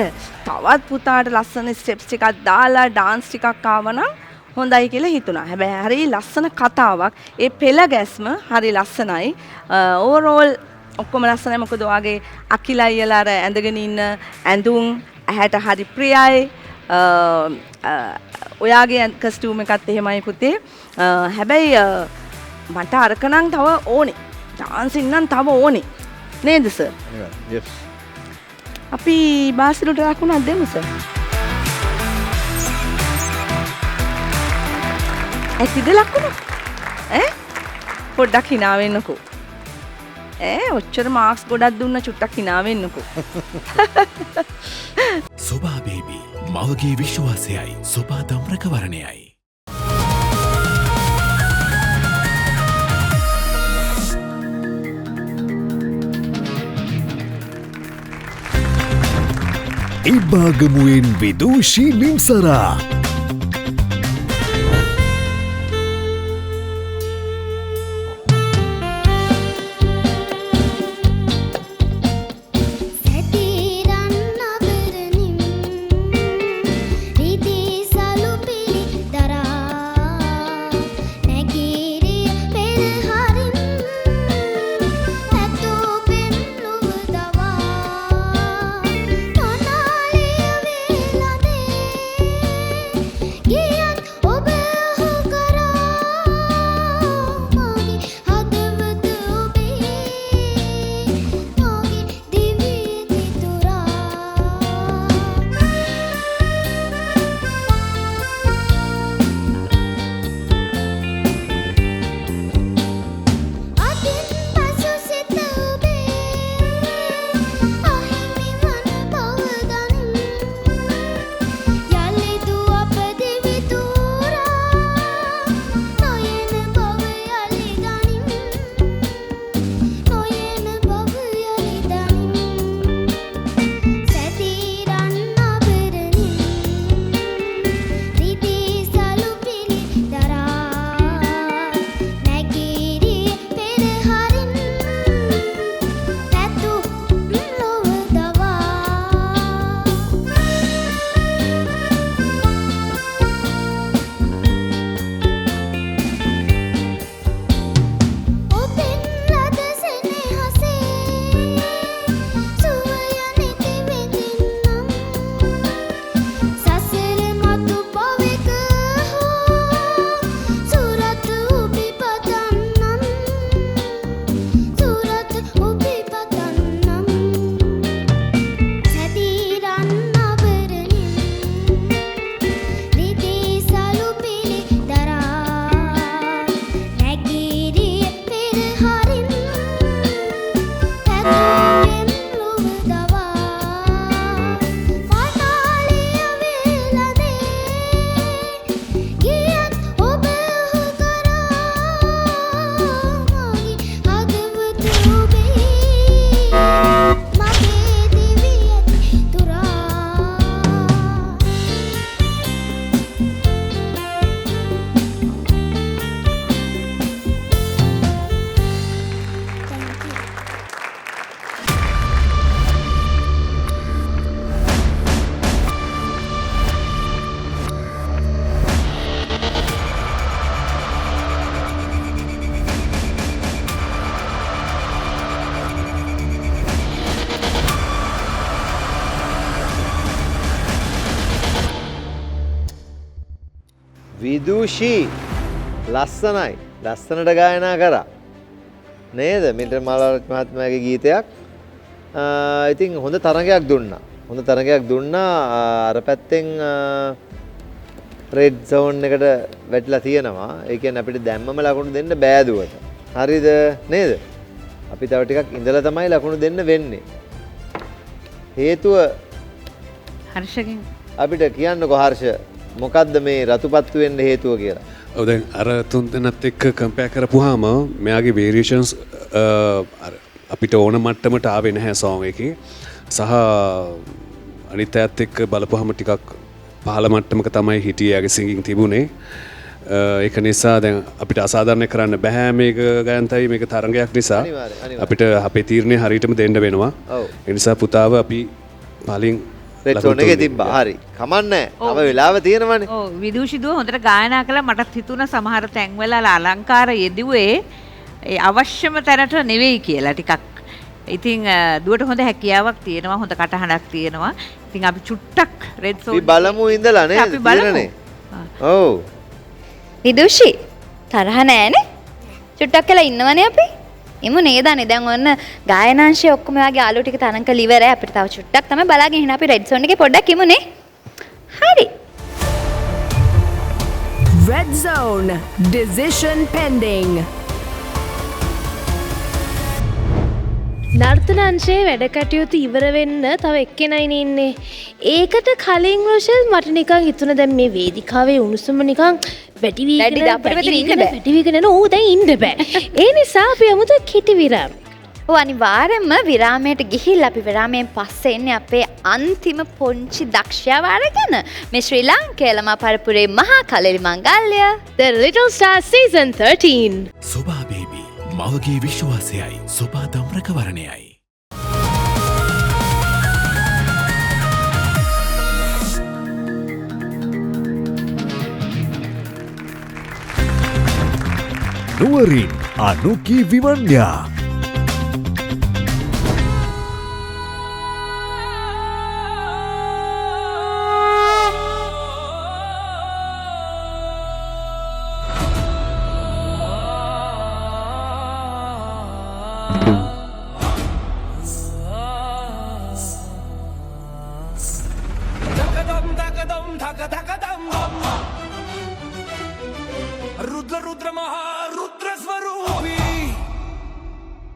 තවත් පුතාට ලස්සන ස්ටෙප්ස් ටිකක් දාලා ඩාන්ස් ටිකක් ආවනම් හොඳයි කියලා හිතුණා. හැබැයි හරි ලස්සන කතාවක්. ඒ පෙළ ගැස්ම හරි ලස්සනයි. ඕවරෝල් ඔක්කොම ලස්සනයි. මොකද ඔයාගේ අකිලා අයියලා අර ඇඳගෙන ඉන්න ඇඳුම් ඇහැට හරි ප්‍රියයි. ඔයාගේ කස්ටියුම් එකත් එහෙමයි පුතේ. හැබැයි මට අරක නම් තව ඕනේ. ඩාන්සින් නම් තව ඕනේ. නේද සර්? yes. අපි බාසිලුට ලකුණක් දෙමු සර්. ඇතිද ලකුණු? පොඩ්ඩක් hina වෙන්නකෝ. ඔච්චර මාක්ස් ගොඩක් දුන්න චුට්ටක් hina වෙන්නකෝ. සොබා බේබි මවගේ විශ්වාසයයි සොබා දම්රකවරණයයි. ඉබ්බාගමුවෙන් විදූෂී නිම්සරා විදුෂී ලස්සනයි ලස්සනට ගායනා කරා නේද මිල්ටන් මාලාරච්චි මහත්මයාගේ ගීතයක් ඉතින් හොඳ තරගයක් දුන්නා අර පැත්තෙන් රෙඩ් සෝන් එකට වැටිලා තියෙනවා ඒ කියන්නේ අපිට දැම්මම ලකුණු දෙන්න බෑදුවට හරිද නේද අපි තව ටිකක් ඉඳලා තමයි ලකුණු දෙන්න වෙන්නේ හේතුව හර්ෂකින් අපිට කියන්නකෝ හර්ෂ මොකද්ද මේ රතුපත්තු වෙන්න හේතුව කියලා ඔව් දැන් අර තුන් දෙනත් එක්ක කම්පෙයාර් කරපුවාම මෙයාගේ වේරියේෂන්ස් අපිට ඕන මට්ටමට ආවේ නැහැ සෝං එකේ සහ අනිත් අයත් එක්ක බලපුවාම ටිකක් පහළ මට්ටමක තමයි හිටියේ යාගේ සිංගින් තිබුණේ ඒක නිසා දැන් අපිට අසාධාරණ කරන්න බෑ මේක ගයන්තයි මේක තරඟයක් නිසා අපිට අපේ තීරණය හරියටම දෙන්න වෙනවා ඒ නිසා පුතාව අපි පලින් රෙඩ් සෝන් එකේ තිබ්බා හරි කමන්නේ තව වෙලාව තියෙනවනේ ඔව් විදුෂි දුව හොඳට ගායනා කළා මටත් හිතුණා සමහර තැන්වල අලංකාර යෙදුවේ ඒ අවශ්‍යම තැනට නෙවෙයි කියලා ටිකක් ඉතින් දුවට හොඳ හැකියාවක් තියෙනවා හොඳ කටහඬක් තියෙනවා ඉතින් අපි චුට්ටක් රෙඩ් සෝන් අපි බලමු ඉඳලා නේද අපි බලමු ඔව් විදුෂි තරහ නෑනේ චුට්ටක් කියලා ඉන්නවනේ අපි එමු නේදනේ දැන් ඔන්න ගායනාංශයේ ඔක්කොම යාගේ යාළුවෝ ටික තරංග ඉවරයි අපිට තව චුට්ටක් තමයි බලාගෙන ඉන්න අපි රෙඩ් සෝන් එකේ පොඩ්ඩක් ඉමුනේ හරි Red Zone. Decision pending. නර්තන අංශයේ වැඩ කටයුතු ඉවර වෙන්න තව එක්කෙනයි ඉන්නේ. ඒකට කලින් රොෂල් මට නිකන් හිතුණා දැන් මේ වේදිකාවේ උණුසුම නිකන් වැඩි වීගෙන යන ඕ දැන් ඉන්න බෑ. ඒ නිසා අපි යමුද කිටි විරාමයකට. ඔව් අනිවාර්යෙන්ම විරාමයට ගිහිල්ලා අපි විරාමයෙන් පස්සේ එන්නේ අපේ අන්තිම පොන්චි දක්ෂයාව අරගෙන මේ ශ්‍රී ලංකේලම පරපුරේ මහා කලෙලි මංගල්‍ය The Little Star Season 13 සොබා බේබි මවගේ විශ්වාසයයි සොබා දම්රකවරණයයි නුවරින් අනුකී විවන්‍යා रुद्र महा रुद्र स्वरूपी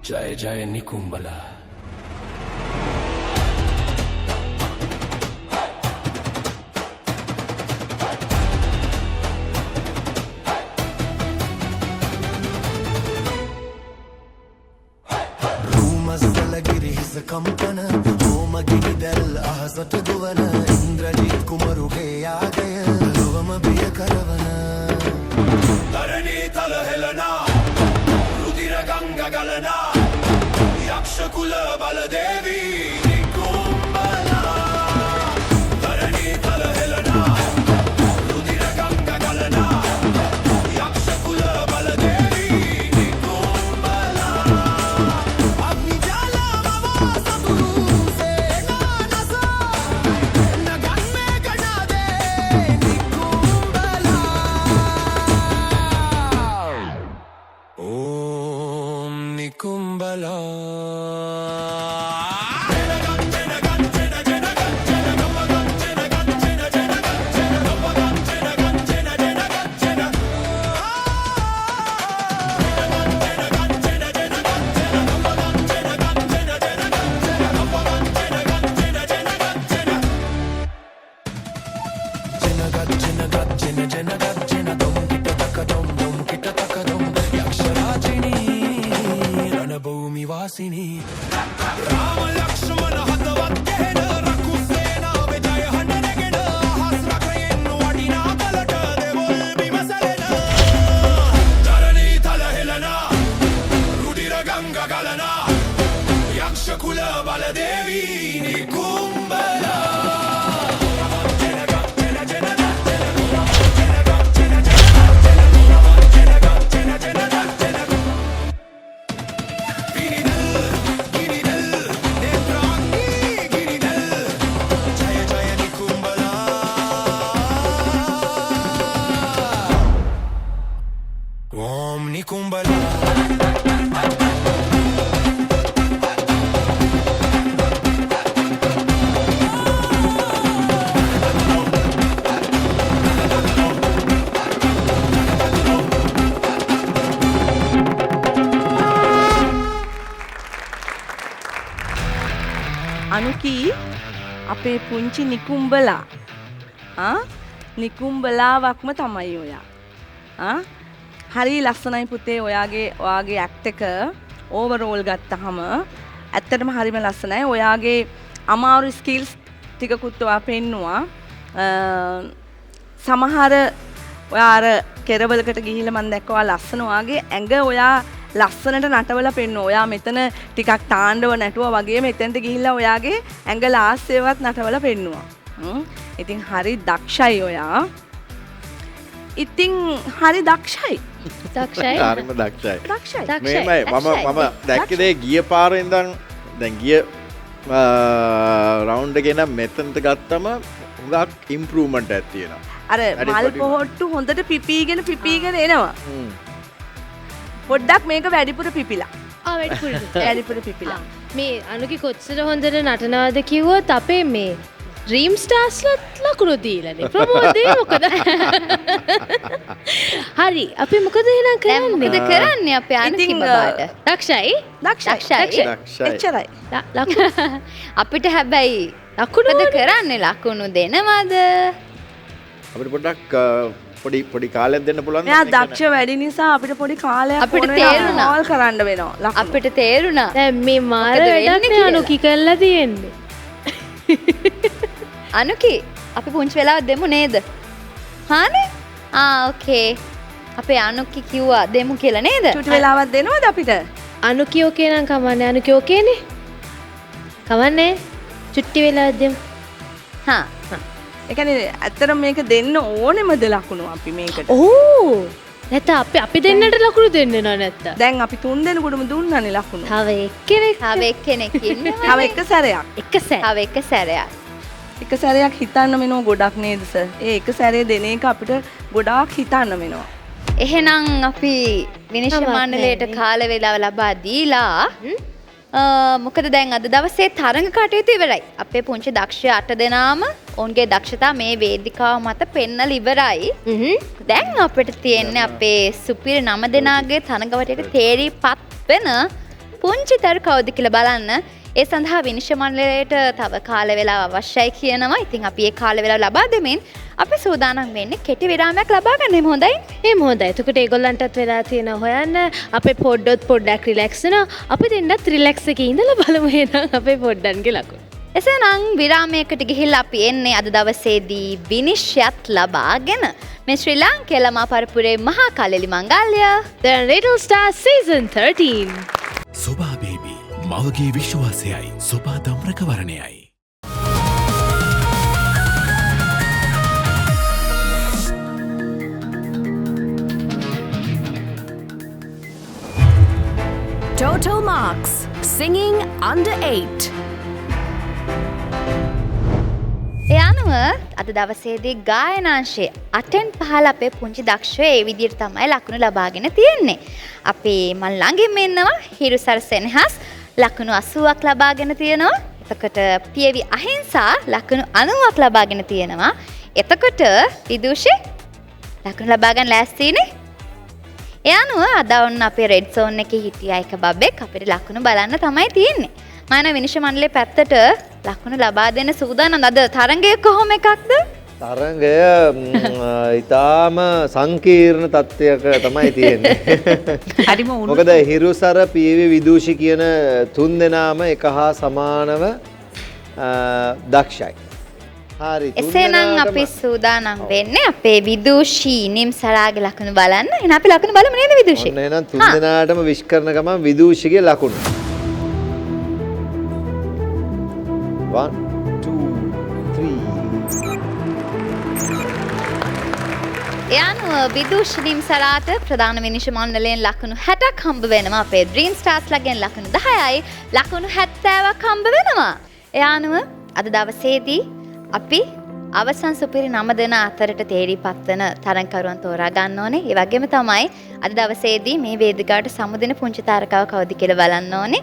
जय जय निकुंबला रूमस्तलगिरिहिस कंपन होमगिरिदल आहसट दुवन इंद्रजीत कुमरुगे यागय लुवम बिय करवन धरणी तल हेलना रुधिर गंगा गलना यक्ष कुल बलदेवी निकुंबला धरणी तल हेलना रुधिर गंगा गलना यक्ष कुल बलदेवी निकुंबला अग्नि ज्वाला मवा सतुरु से गानसा नगन में गणा दे निकुंबला ओम निकुंबला रणभूमि वासिनी राम लक्ष्मण हतवत केन रकुसेना विजय हंडनेगेन अहस रकयेन वडिना कलट देवोल बिमसलेन धरणी तल हेलना रुधिर गंगा गलना यक्ष कुल बलदेवी निकुंबला නිකුම්බලා අනුකී අපේ පුංචි නිකුම්බලා නිකුම්බලාවක්ම තමයි ඔයා හරි ලස්සනයි පුතේ ඔයාගේ ඇක්ට් එක ඕවරෝල් ගත්තහම ඇත්තටම හරිම ලස්සනයි ඔයාගේ අමාරු ස්කිල්ස් ටිකකුත් ඔයා පෙන්නුවා සමහර ඔයා අර කෙරවලකට ගිහිල්ලා මම දැක්කවා ලස්සන ඔයාගේ ඇඟ ඔයා ලස්සනට නටවලා පෙන්නුවා. ඔයා මෙතන ටිකක් තාණ්ඩව නැටුවා වගේ මෙතනට ගිහිල්ලා ඔයාගේ ඇඟ ලාස්සේවත් නටවලා පෙන්නුවා. ඉතින් හරි දක්ෂයි ඔයා. ඉතින් හරි දක්ෂයි. හරිම දක්ෂයි. මේමයි මම දැක්කේ දේ ගිය පාරේ ඉඳන් දැන් ගිය රවුන්ඩ් එකේ නම් මෙතනට ගත්තම හුඟක් ඉම්ප්‍රූව්මන්ට් එකක් තියෙනවා. අර මල් පොහොට්ටු හොඳට පිපීගෙන එනවා. පොඩ්ඩක් මේක වැඩිපුර පිපිලා. වැඩිපුර පිපිලා. මේ අනුකි කොච්චර හොඳට නටනවද කිව්වොත් අපේ මේ ඩ්‍රීම් ස්ටාර්ස්ලත් ලකුණු දීලානේ. ප්‍රමෝදේ මොකද? හරි. අපි මොකද එහෙනම් කරන්නේ? මොකද කරන්නේ අපේ අනුකි බබාට? දක්ෂයි. එච්චරයි. අපිට හැබැයි ලකුණු මොකද කරන්නේ? ලකුණු දෙනවද? අපිට පොඩ්ඩක් පොඩි කාලයක් දෙන්න පුළුවන්. මෙයා දක්ෂ වැඩි නිසා අපිට පොඩි කාලයක් අපිට තේරුණා. ඕල් කරන්න වෙනවා. අපිට තේරුණා. දැන් මේ මාර වැඩක් අනුකි කරලා තියෙන්නේ. අනුකි අපි පුංචි වෙලාව දෙමු නේද? හානේ? ඕකේ. අපේ අනුකි කිව්වා දෙමු කියලා නේද? චුටි වෙලාවක් දෙනවද අපිට? අනුකි ඕකේ නම් කමන්නේ. අනුකි ඕකේනේ. කමන්නේ. චුට්ටි වෙලාවක් දෙමු. හා. ඒ කියන්නේ ඇත්තටම මේක දෙන්න ඕනෙමද ලකුණු අපි මේකට? ඕ! නැත්නම් අපි දෙන්නට ලකුණු දෙන්නේ නැත්නම්. දැන් අපි 3 දෙනෙකුටම දුන්නානේ ලකුණු. තව එක්කෙනෙක් ඉන්නවා. තව එක සැරයක්. තව එක සැරයක්. එක සැරයක් හිතන්න වෙනවා ගොඩක් නේද සර්? ඒ එක සැරේ දෙන එක අපිට ගොඩාක් හිතන්න වෙනවා. එහෙනම් අපි විනිශ්චය මණ්ඩලයට කාල වේලාව ලබා දීලා මොකද දැන් අද දවසේ තරඟ කටයුතු ඉවරයි. අපේ පුංචි දක්ෂ 8 දෙනාම ඔවුන්ගේ දක්ෂතා මේ වේදිකාව මත පෙන්වලා ඉවරයි. දැන් අපිට තියෙන්නේ අපේ සුපිරි 9 දෙනාගේ තරඟවටයට තේරිපත් වෙන පුංචි දරු කවුද කියලා බලන්න. ඒ සඳහා විනිශ්චය මණ්ඩලයට තව කාල වේලාව අවශ්‍යයි කියනවා. ඉතින් අපි ඒ කාල වේලාව ලබා දෙමින් අපි සූදානම් වෙන්නේ කෙටි විරාමයක් ලබා ගන්න. එහෙම හොඳයි? එහෙම හොඳයි. එතකොට ඒගොල්ලන්ටත් වෙලා තියෙන හොයන්න අපේ පොඩ්ඩක් රිලැක්ස් වෙනවා. අපි දෙන්නත් රිලැක්ස් එකේ ඉඳලා බලමු එහෙනම් අපේ පොඩ්ඩන්ගේ ලකුණු. එසේනම් විරාමයකට ගිහිල්ලා අපි එන්නේ අද දවසේදී විනිශ්චයත් ලබාගෙන මේ ශ්‍රී ලාංකේය ළමා පරපුරේ මහා කලෙලි මංගල්‍ය The Little Star Season 13 සොබා බේබි මවගේ විශ්වාසයයි සොබා දම්රකවරණයයි. Total marks. Singing under 8. ඒ අනුව අද දවසේදී ගායනාංශයේ 8න් 15 අපේ පුංචි දක්ෂයෝ ඒ විදිහට තමයි ලකුණු ලබාගෙන තියෙන්නේ. අපේ මන් ළඟින්ම ඉන්නවා හිරුසර සෙනෙහස් ලකුණු 80ක් ලබාගෙන තියෙනවා. එතකොට පියවි අහිංසා ලකුණු 90ක් ලබාගෙන තියෙනවා. එතකොට විදුෂි ලකුණු ලබා ගන්න ලෑස්තිනේ. ඒ අනුව අද ඔන්න අපේ රෙඩ් සෝන් එකේ හිටිය එක බබෙක් අපිට ලකුණු බලන්න තමයි තියෙන්නේ. මම විනිශ්චය මණ්ඩලයේ පැත්තට ලකුණු ලබා දෙන්න සූදානම්. අද තරඟය කොහොම එකක්ද? තරඟය ඉතාම සංකීර්ණ තත්ත්වයක තමයි තියෙන්නේ. හරිම මොකද හිරුසර පීවි විදූෂි කියන 3 දෙනාම එක හා සමානව දක්ෂයි. හරි. එසේනම් අපි සූදානම් වෙන්නේ අපේ විදූෂී නිම්සරාගේ ලකුණු බලන්න. එහෙනම් අපි ලකුණු බලමු නේද විදූෂී? ඔන්න එහෙනම් 3 දෙනාටම විශ් කරන ගමන් විදූෂිගේ ලකුණු. 1 2 3 එයානුව විදූෂී නිම්සරාට ප්‍රධාන විනිශ්චය මණ්ඩලයෙන් ලකුණු 60ක් හම්බ වෙනවා. අපේ ඩ්‍රීම් ස්ටාර්ස්ලාගෙන් ලකුණු 10යි. ලකුණු 70ක් හම්බ වෙනවා. එයානුව අද දවසේදී අපි අවසන් සුපිරි නම දෙන අතරට තේරිපත් වෙන තරඟකරුවන් තෝරා ගන්න ඕනේ. ඒ වගේම තමයි අද දවසේදී මේ වේදිකාවට සමුදෙන පුංචි තාරකාව කවුද කියලා බලන්න ඕනේ.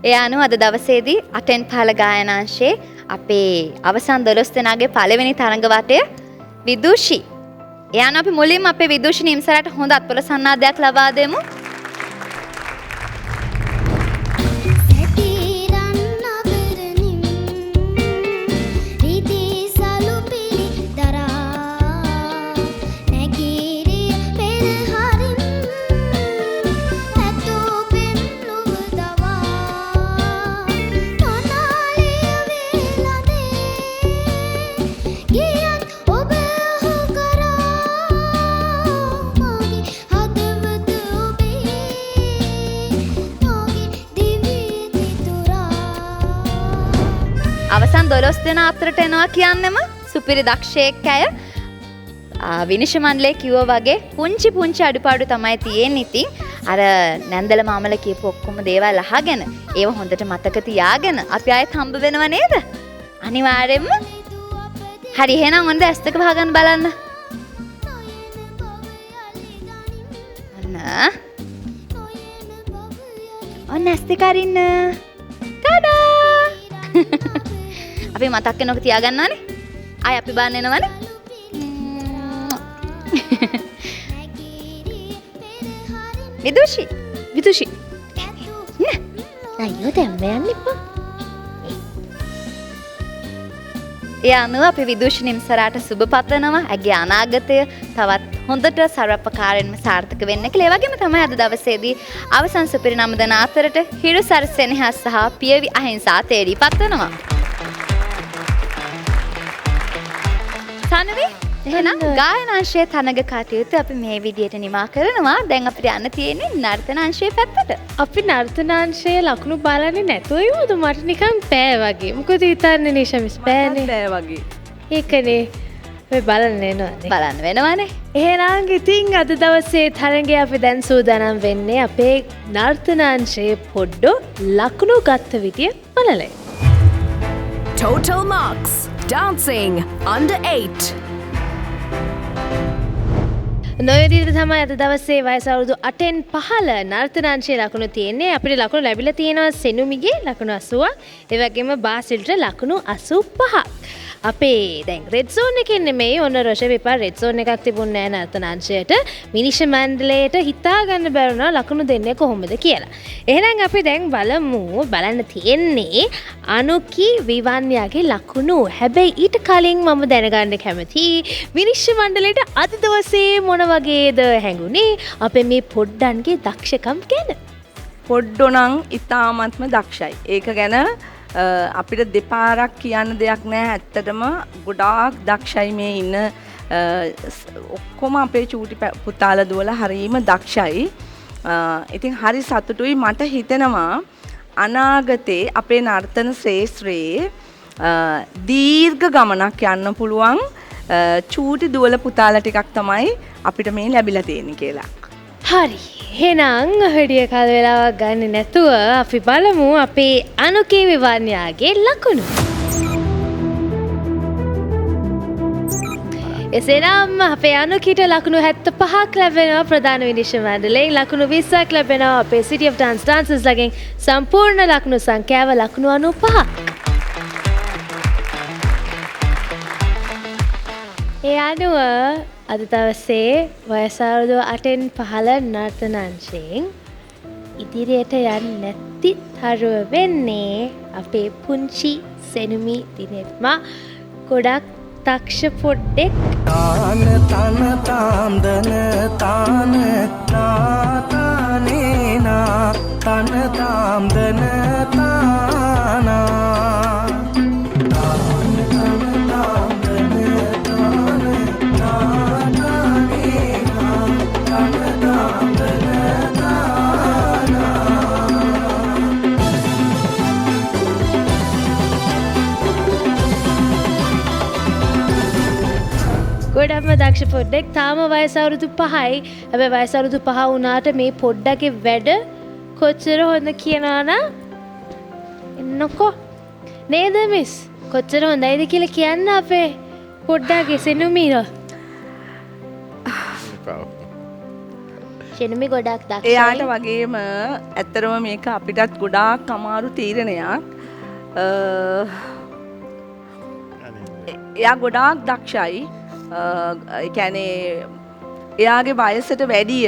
ඒ අනුව අද දවසේදී අටෙන් පහළ ගායනාංශයේ අපේ අවසන් 12 දෙනාගේ පළවෙනි තරඟ වටය විදුෂි. ඒ අනුව අපි මුලින්ම අපේ විදුෂි නිම්සරට හොඳ අත්පොළ සන්නාදයක් ලබා දෙමු. අවසන් 12 දෙනා අතරට එනවා කියන්නෙම සුපිරි දක්ෂයෙක් ඇය. විනිශ්චය මණ්ඩලයේ කිව්වා වගේ පුංචි අඩුපාඩු තමයි තියෙන්නේ. ඉතින් අර නැන්දල මාමල කියපු ඔක්කොම දේවල් අහගෙන ඒව හොඳට මතක තියාගෙන අපි ආයෙත් හම්බ වෙනව නේද? අනිවාර්යෙන්ම. හරි එහෙනම් ඔන්න ඇස් දෙක වහගන්න බලන්න. ඔන්න ඇස් දෙක අරින්න. ටඩා! අපි මතක් වෙනක තියාගන්නවානේ. ආයි අපි බලන්න එනවනේ. විදුෂි නේ. අයියෝ දැන් යන්න එපා. ඒ අනුව අපි විදුෂි නිම්සරාට සුබ පතනවා. ඇගේ අනාගතය තවත් හොඳට සර්වපකාරයෙන්ම සාර්ථක වෙන්න කියලා. ඒ වගේම තමයි අද දවසේදී අවසන් සුපිරි නම දෙන අතරට හිරු සරසෙනෙහස් සහ පියවි අහිංසා තේරීපත් වෙනවා. තනවි එහෙනම් ගායනාංශයේ තරඟ කටයුතු අපි මේ විදියට නිමා කරනවා. දැන් අපිට යන්න තියෙන්නේ නර්තනාංශයේ පැත්තට. අපි නර්තනාංශයේ ලකුණු බලන්නේ නැතුව යමුද? මට නිකන් පෑ වගේ. මොකද හිතන්නේ නිෂමිස් පෑනේ. බෑ වගේ. ඒකනේ. ඔය බලන්න එනවනේ. බලන්න වෙනවනේ. එහෙනම් ඉතින් අද දවසේ තරඟේ අපි දැන් සූදානම් වෙන්නේ අපේ නර්තනාංශයේ පොඩ්ඩෝ ලකුණු ගත්ත විදිය බලලා. Total marks. Dancing under 8. නොයදිට තමයි අද දවසේ වයස අවුරුදු 8න් 15 නර්තනාංශයේ ලකුණු තියෙන්නේ. අපිට ලකුණු ලැබිලා තියෙනවා සෙනුමිගේ ලකුණු 80ක්. ඒ වගේම බාසිල්ට ලකුණු 85ක්. අපේ දැන් රෙඩ් සෝන් එකේ නෙමෙයි ඔන්න රොෂේ විපා රෙඩ් සෝන් එකක් තිබුණේ නැහැ නර්තනාංශයට. විනිශ්චය මණ්ඩලයට හිතා ගන්න බැරුණා ලකුණු දෙන්නේ කොහොමද කියලා. එහෙනම් අපි දැන් බලන්න තියෙන්නේ අනුකි විවන්යාගේ ලකුණු. හැබැයි ඊට කලින් මම දැනගන්න කැමතියි විනිශ්චය මණ්ඩලයට අද දවසේ මොන වගේද හැඟුණේ අපේ මේ පොඩ්ඩන්ගේ දක්ෂකම් ගැන. පොඩ්ඩෝ නම් ඉතාමත්ම දක්ෂයි. ඒක ගැන අපිට දෙපාරක් කියන්න දෙයක් නැහැ. ඇත්තටම ගොඩාක් දක්ෂයි මේ ඉන්න ඔක්කොම අපේ චූටි පුතාලා දුවලා හරීම දක්ෂයි. ඉතින් හරි සතුටුයි. මට හිතෙනවා අනාගතේ අපේ නර්තන ශ්‍රේෂ්ත්‍රයේ දීර්ඝ ගමනක් යන්න පුළුවන් චූටි දුවල පුතාලා ටිකක් තමයි අපිට මේ ලැබිලා තියෙන්නේ කියලා. හරි. එහෙනම් හඩිය කාල වෙලාවක් ගන්න නැතුව අපි බලමු අපේ අනුකේ විවන්යාගේ ලකුණු. එසේනම් අපේ අනුකිට ලකුණු 75ක් ලැබෙනවා ප්‍රධාන විනිශ්චය මණ්ඩලයෙන්. ලකුණු 20ක් ලැබෙනවා අපේ City of Dance Dancers ලගෙන්. සම්පූර්ණ ලකුණු සංඛ්‍යාව ලකුණු 95ක්. ඒ අනුව අද දවසේ වයස අවුරුදු 8න් 15 නර්තනාංශයෙන් ඉදිරියට යන්නේ නැති තරුව වෙන්නේ අපේ පුංචි සෙනුමි දිනෙත්මා. ගොඩක් දක්ෂ පොඩ්ඩෙක්. තාන තන තාම්දන තාන නාතානේනා තන තාම්දන තානා ගොඩක්ම දක්ෂ පොඩ්ඩෙක්. තාම වයස අවුරුදු 5යි. හැබැයි වයස අවුරුදු 5 වුණාට මේ පොඩ්ඩගේ වැඩ කොච්චර හොඳ කියනවා නම් එන්නකෝ නේද මිස්? කොච්චර හොඳයිද කියලා කියන්න අපේ පොඩ්ඩාගේ සෙනුමීර සෙනුමි ගොඩක් දක්ෂයි. එයාට වගේම ඇත්තරම මේක අපිටත් ගොඩාක් අමාරු තීරණයක්. එයා ගොඩාක් දක්ෂයි. ඒ කියන්නේ එයාගේ වයසට වැඩිය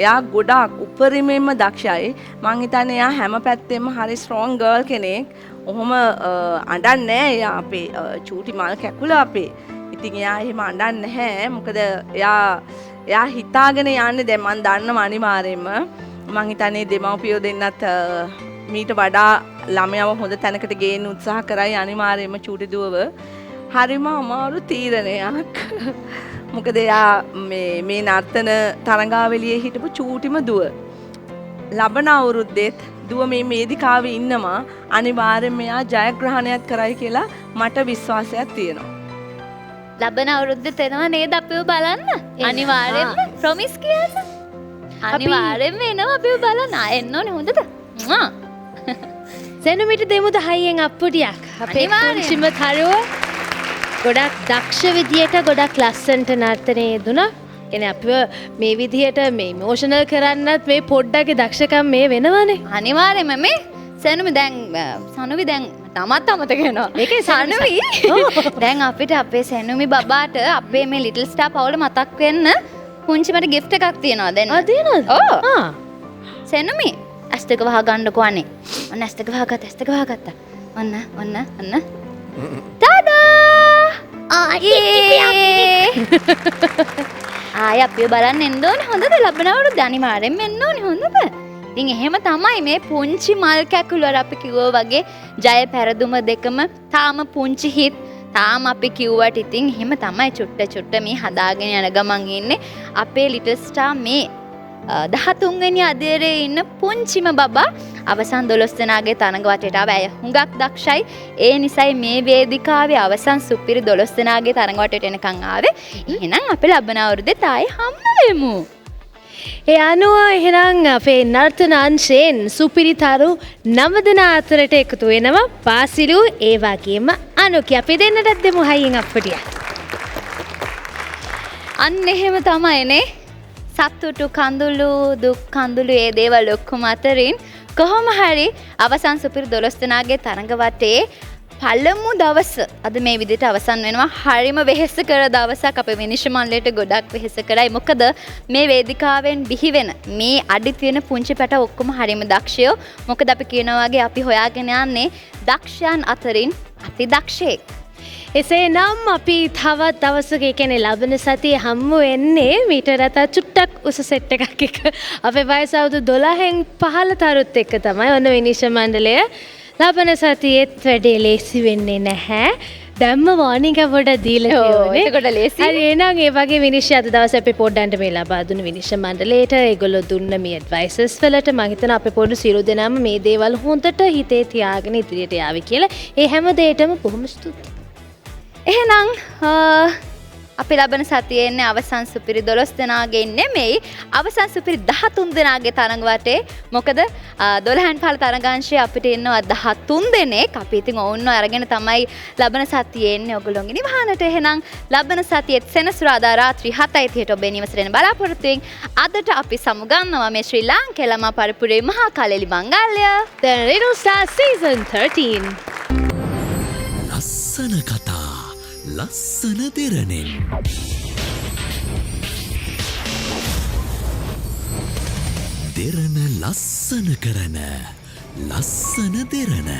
එයා ගොඩාක් උපරිමයෙන්ම දක්ෂයි. මං හිතන්නේ එයා හැම පැත්තෙම හරි ස්ට්‍රෝං ගර්ල් කෙනෙක්. ඔහොම අඬන්නේ නැහැ. එයා අපේ චූටි මල් කැකුල අපේ. ඉතින් එයා එහෙම අඬන්නේ නැහැ. මොකද එයා හිතාගෙන යන්නේ දැන් මං දන්නවා අනිවාර්යයෙන්ම. මං හිතන්නේ දෙමව්පියෝ දෙන්නත් මීට වඩා ළමයව හොඳ තැනකට ගේන්න උත්සාහ කරයි අනිවාර්යයෙන්ම චූටි දුවව. හරිම අමාරු තීරණයක්. මොකද එයා මේ නර්තන තරඟාවලියේ හිටපු චූටිම දුව. ලබන අවුරුද්දෙත් දුව මේ වේදිකාවේ ඉන්නවා. අනිවාර්යෙන්ම එයා ජයග්‍රහණයක් කරයි කියලා මට විශ්වාසයක් තියෙනවා. ලබන අවුරුද්දේ තෙනවා නේද අපිව බලන්න? අනිවාර්යෙන්ම ප්‍රොමිස් කියන්න. අනිවාර්යෙන්ම එනවා අපිව බලන්න. එන්න ඕනේ හොඳද? සෙනුමිට දෙමුද හයියෙන් අප්පුඩියක්. අපේ පුංචිම තරුව ගොඩක් දක්ෂ විදියට ගොඩක් ලස්සන්ට නර්තනය යෙදුණා. කියන්නේ අපිව මේ විදියට මේ ඉමෝෂනල් කරන්නත් මේ පොඩ්ඩගේ දක්ෂකම් මේ වෙනවනේ. අනිවාර්යෙන්ම මේ සනුමි දැන් සනුවි දැන් තමත් අමතක වෙනවා. ඒකේ සනුවි දැන් අපිට අපේ සනුමි බබාට අපේ මේ ලිටල් ස්ටාර් පවුල මතක් වෙන්න පුංචි මට gift එකක් තියෙනවා දැන්. තියෙනවද? ඔව්. සනුමි ඇස් දෙක වහ ගන්නකෝ අනේ. ඔන්න ඇස් දෙක වහගත්තා. ඔන්න. ආය අපිව බලන්න එන්න ඕනේ හොඳද? ලබන අවුරුද්ද අනිවාර්යෙන්ම එන්න ඕනේ හොඳද? ඉතින් එහෙම තමයි මේ පුංචි මල් කැකුළු අපි කිව්වා වගේ ජය පෙරදුම දෙකම තාම පුංචි හිත් තාම අපි කිව්වට ඉතින් එහෙම තමයි චුට්ට මේ හදාගෙන යන ගමන් ඉන්නේ අපේ ලිටල් ස්ටාර් මේ 13 වෙනි අදියරේ ඉන්න පුංචිම බබා අවසන් 12 දෙනාගේ තරඟ වටේට ආව. ඇය හුඟක් දක්ෂයි. ඒ නිසයි මේ වේදිකාවේ අවසන් සුපිරි 12 දෙනාගේ තරඟ වටේට එනකන් ආවේ. එහෙනම් අපි ලබන අවුරුද්දේ තායි හම්බ වෙමු. ඒ අනුව එහෙනම් අපේ නර්තන අංශයෙන් සුපිරි තරු 9 දෙනා අතරට එකතු වෙනවා. පාසිලු ඒ වගේම අනුකි අපි දෙන්නටත් දෙමු හයියෙන් අප්පුඩියක්. අන්න එහෙම තමයිනේ. සතුටු කඳුළු දුක් කඳුළු ඒ දේවල් ඔක්කොම අතරින් කොහොම හරි අවසන් සුපිරි 12 දෙනාගේ තරඟ වටේ පළමු දවස අද මේ විදිහට අවසන් වෙනවා. හරිම වෙහෙස කර දවසක් අපේ විනිශ්චය මණ්ඩලයට ගොඩක් වෙහෙස කරයි. මොකද මේ වේදිකාවෙන් බිහි වෙන මේ අඩි තියෙන පුංචි පැට ඔක්කොම හරිම දක්ෂයෝ. මොකද අපි කියනවා වගේ අපි හොයාගෙන යන්නේ දක්ෂයන් අතරින් අති දක්ෂයෙක්. එසේ නම් අපි තවත් දවසක කියන්නේ ලබන සතියේ හම්බ වෙන්නේ මීටරට චුට්ටක් උස සෙට් එකක් එක. අපේ වයස අවුරුදු 12න් 15 තරුත් එක්ක තමයි ඔන්න විනිශ්චය මණ්ඩලය ලබන සතියේත් වැඩේ ලේසි වෙන්නේ නැහැ. දැම්ම වෝනින් එක පොඩ දීලා තියෙන්නේ. එතකොට ලේසි. හරි එහෙනම් ඒ වගේ විනිශ්චය අද දවසේ අපි පොඩ්ඩන්ට මේ ලබා දුන්න විනිශ්චය මණ්ඩලයට ඒගොල්ලෝ දුන්න මේ ඇඩ්වයිසස් වලට මම හිතනවා අපේ පොඩු සියලු දෙනාම මේ දේවල් හොඳට හිතේ තියාගෙන ඉදිරියට යාවි කියලා. ඒ හැම දෙයකටම බොහොම ස්තුතියි. එහෙනම් අපි ලබන සතියේ ඉන්නේ අවසන් සුපිරි 12 දෙනාගේ නෙමෙයි අවසන් සුපිරි 13 දෙනාගේ තරඟ වටේ. මොකද 12න් 15 තරඟාංශයේ අපිට ඉන්නවා 13 දෙනෙක්. අපි ඉතින් ඔවුන්ව අරගෙන තමයි ලබන සතියේ ඉන්නේ ඔයගොල්ලෝගේ නිවහනට. එහෙනම් ලබන සතියේ සෙනසුරාදා රාත්‍රී 7:30ට ඔබේ නිවසට එන බලාපොරොත්තු වෙමින් අදට අපි සමුගන්නවා මේ ශ්‍රී ලාංකේය ළමා පරපුරේ මහා කලෙලි මංගල්‍ය The Little Star Season 13. ලස්සන කතා ලස්සන දෙරණෙන් දෙරණ ලස්සන කරන ලස්සන දෙරණ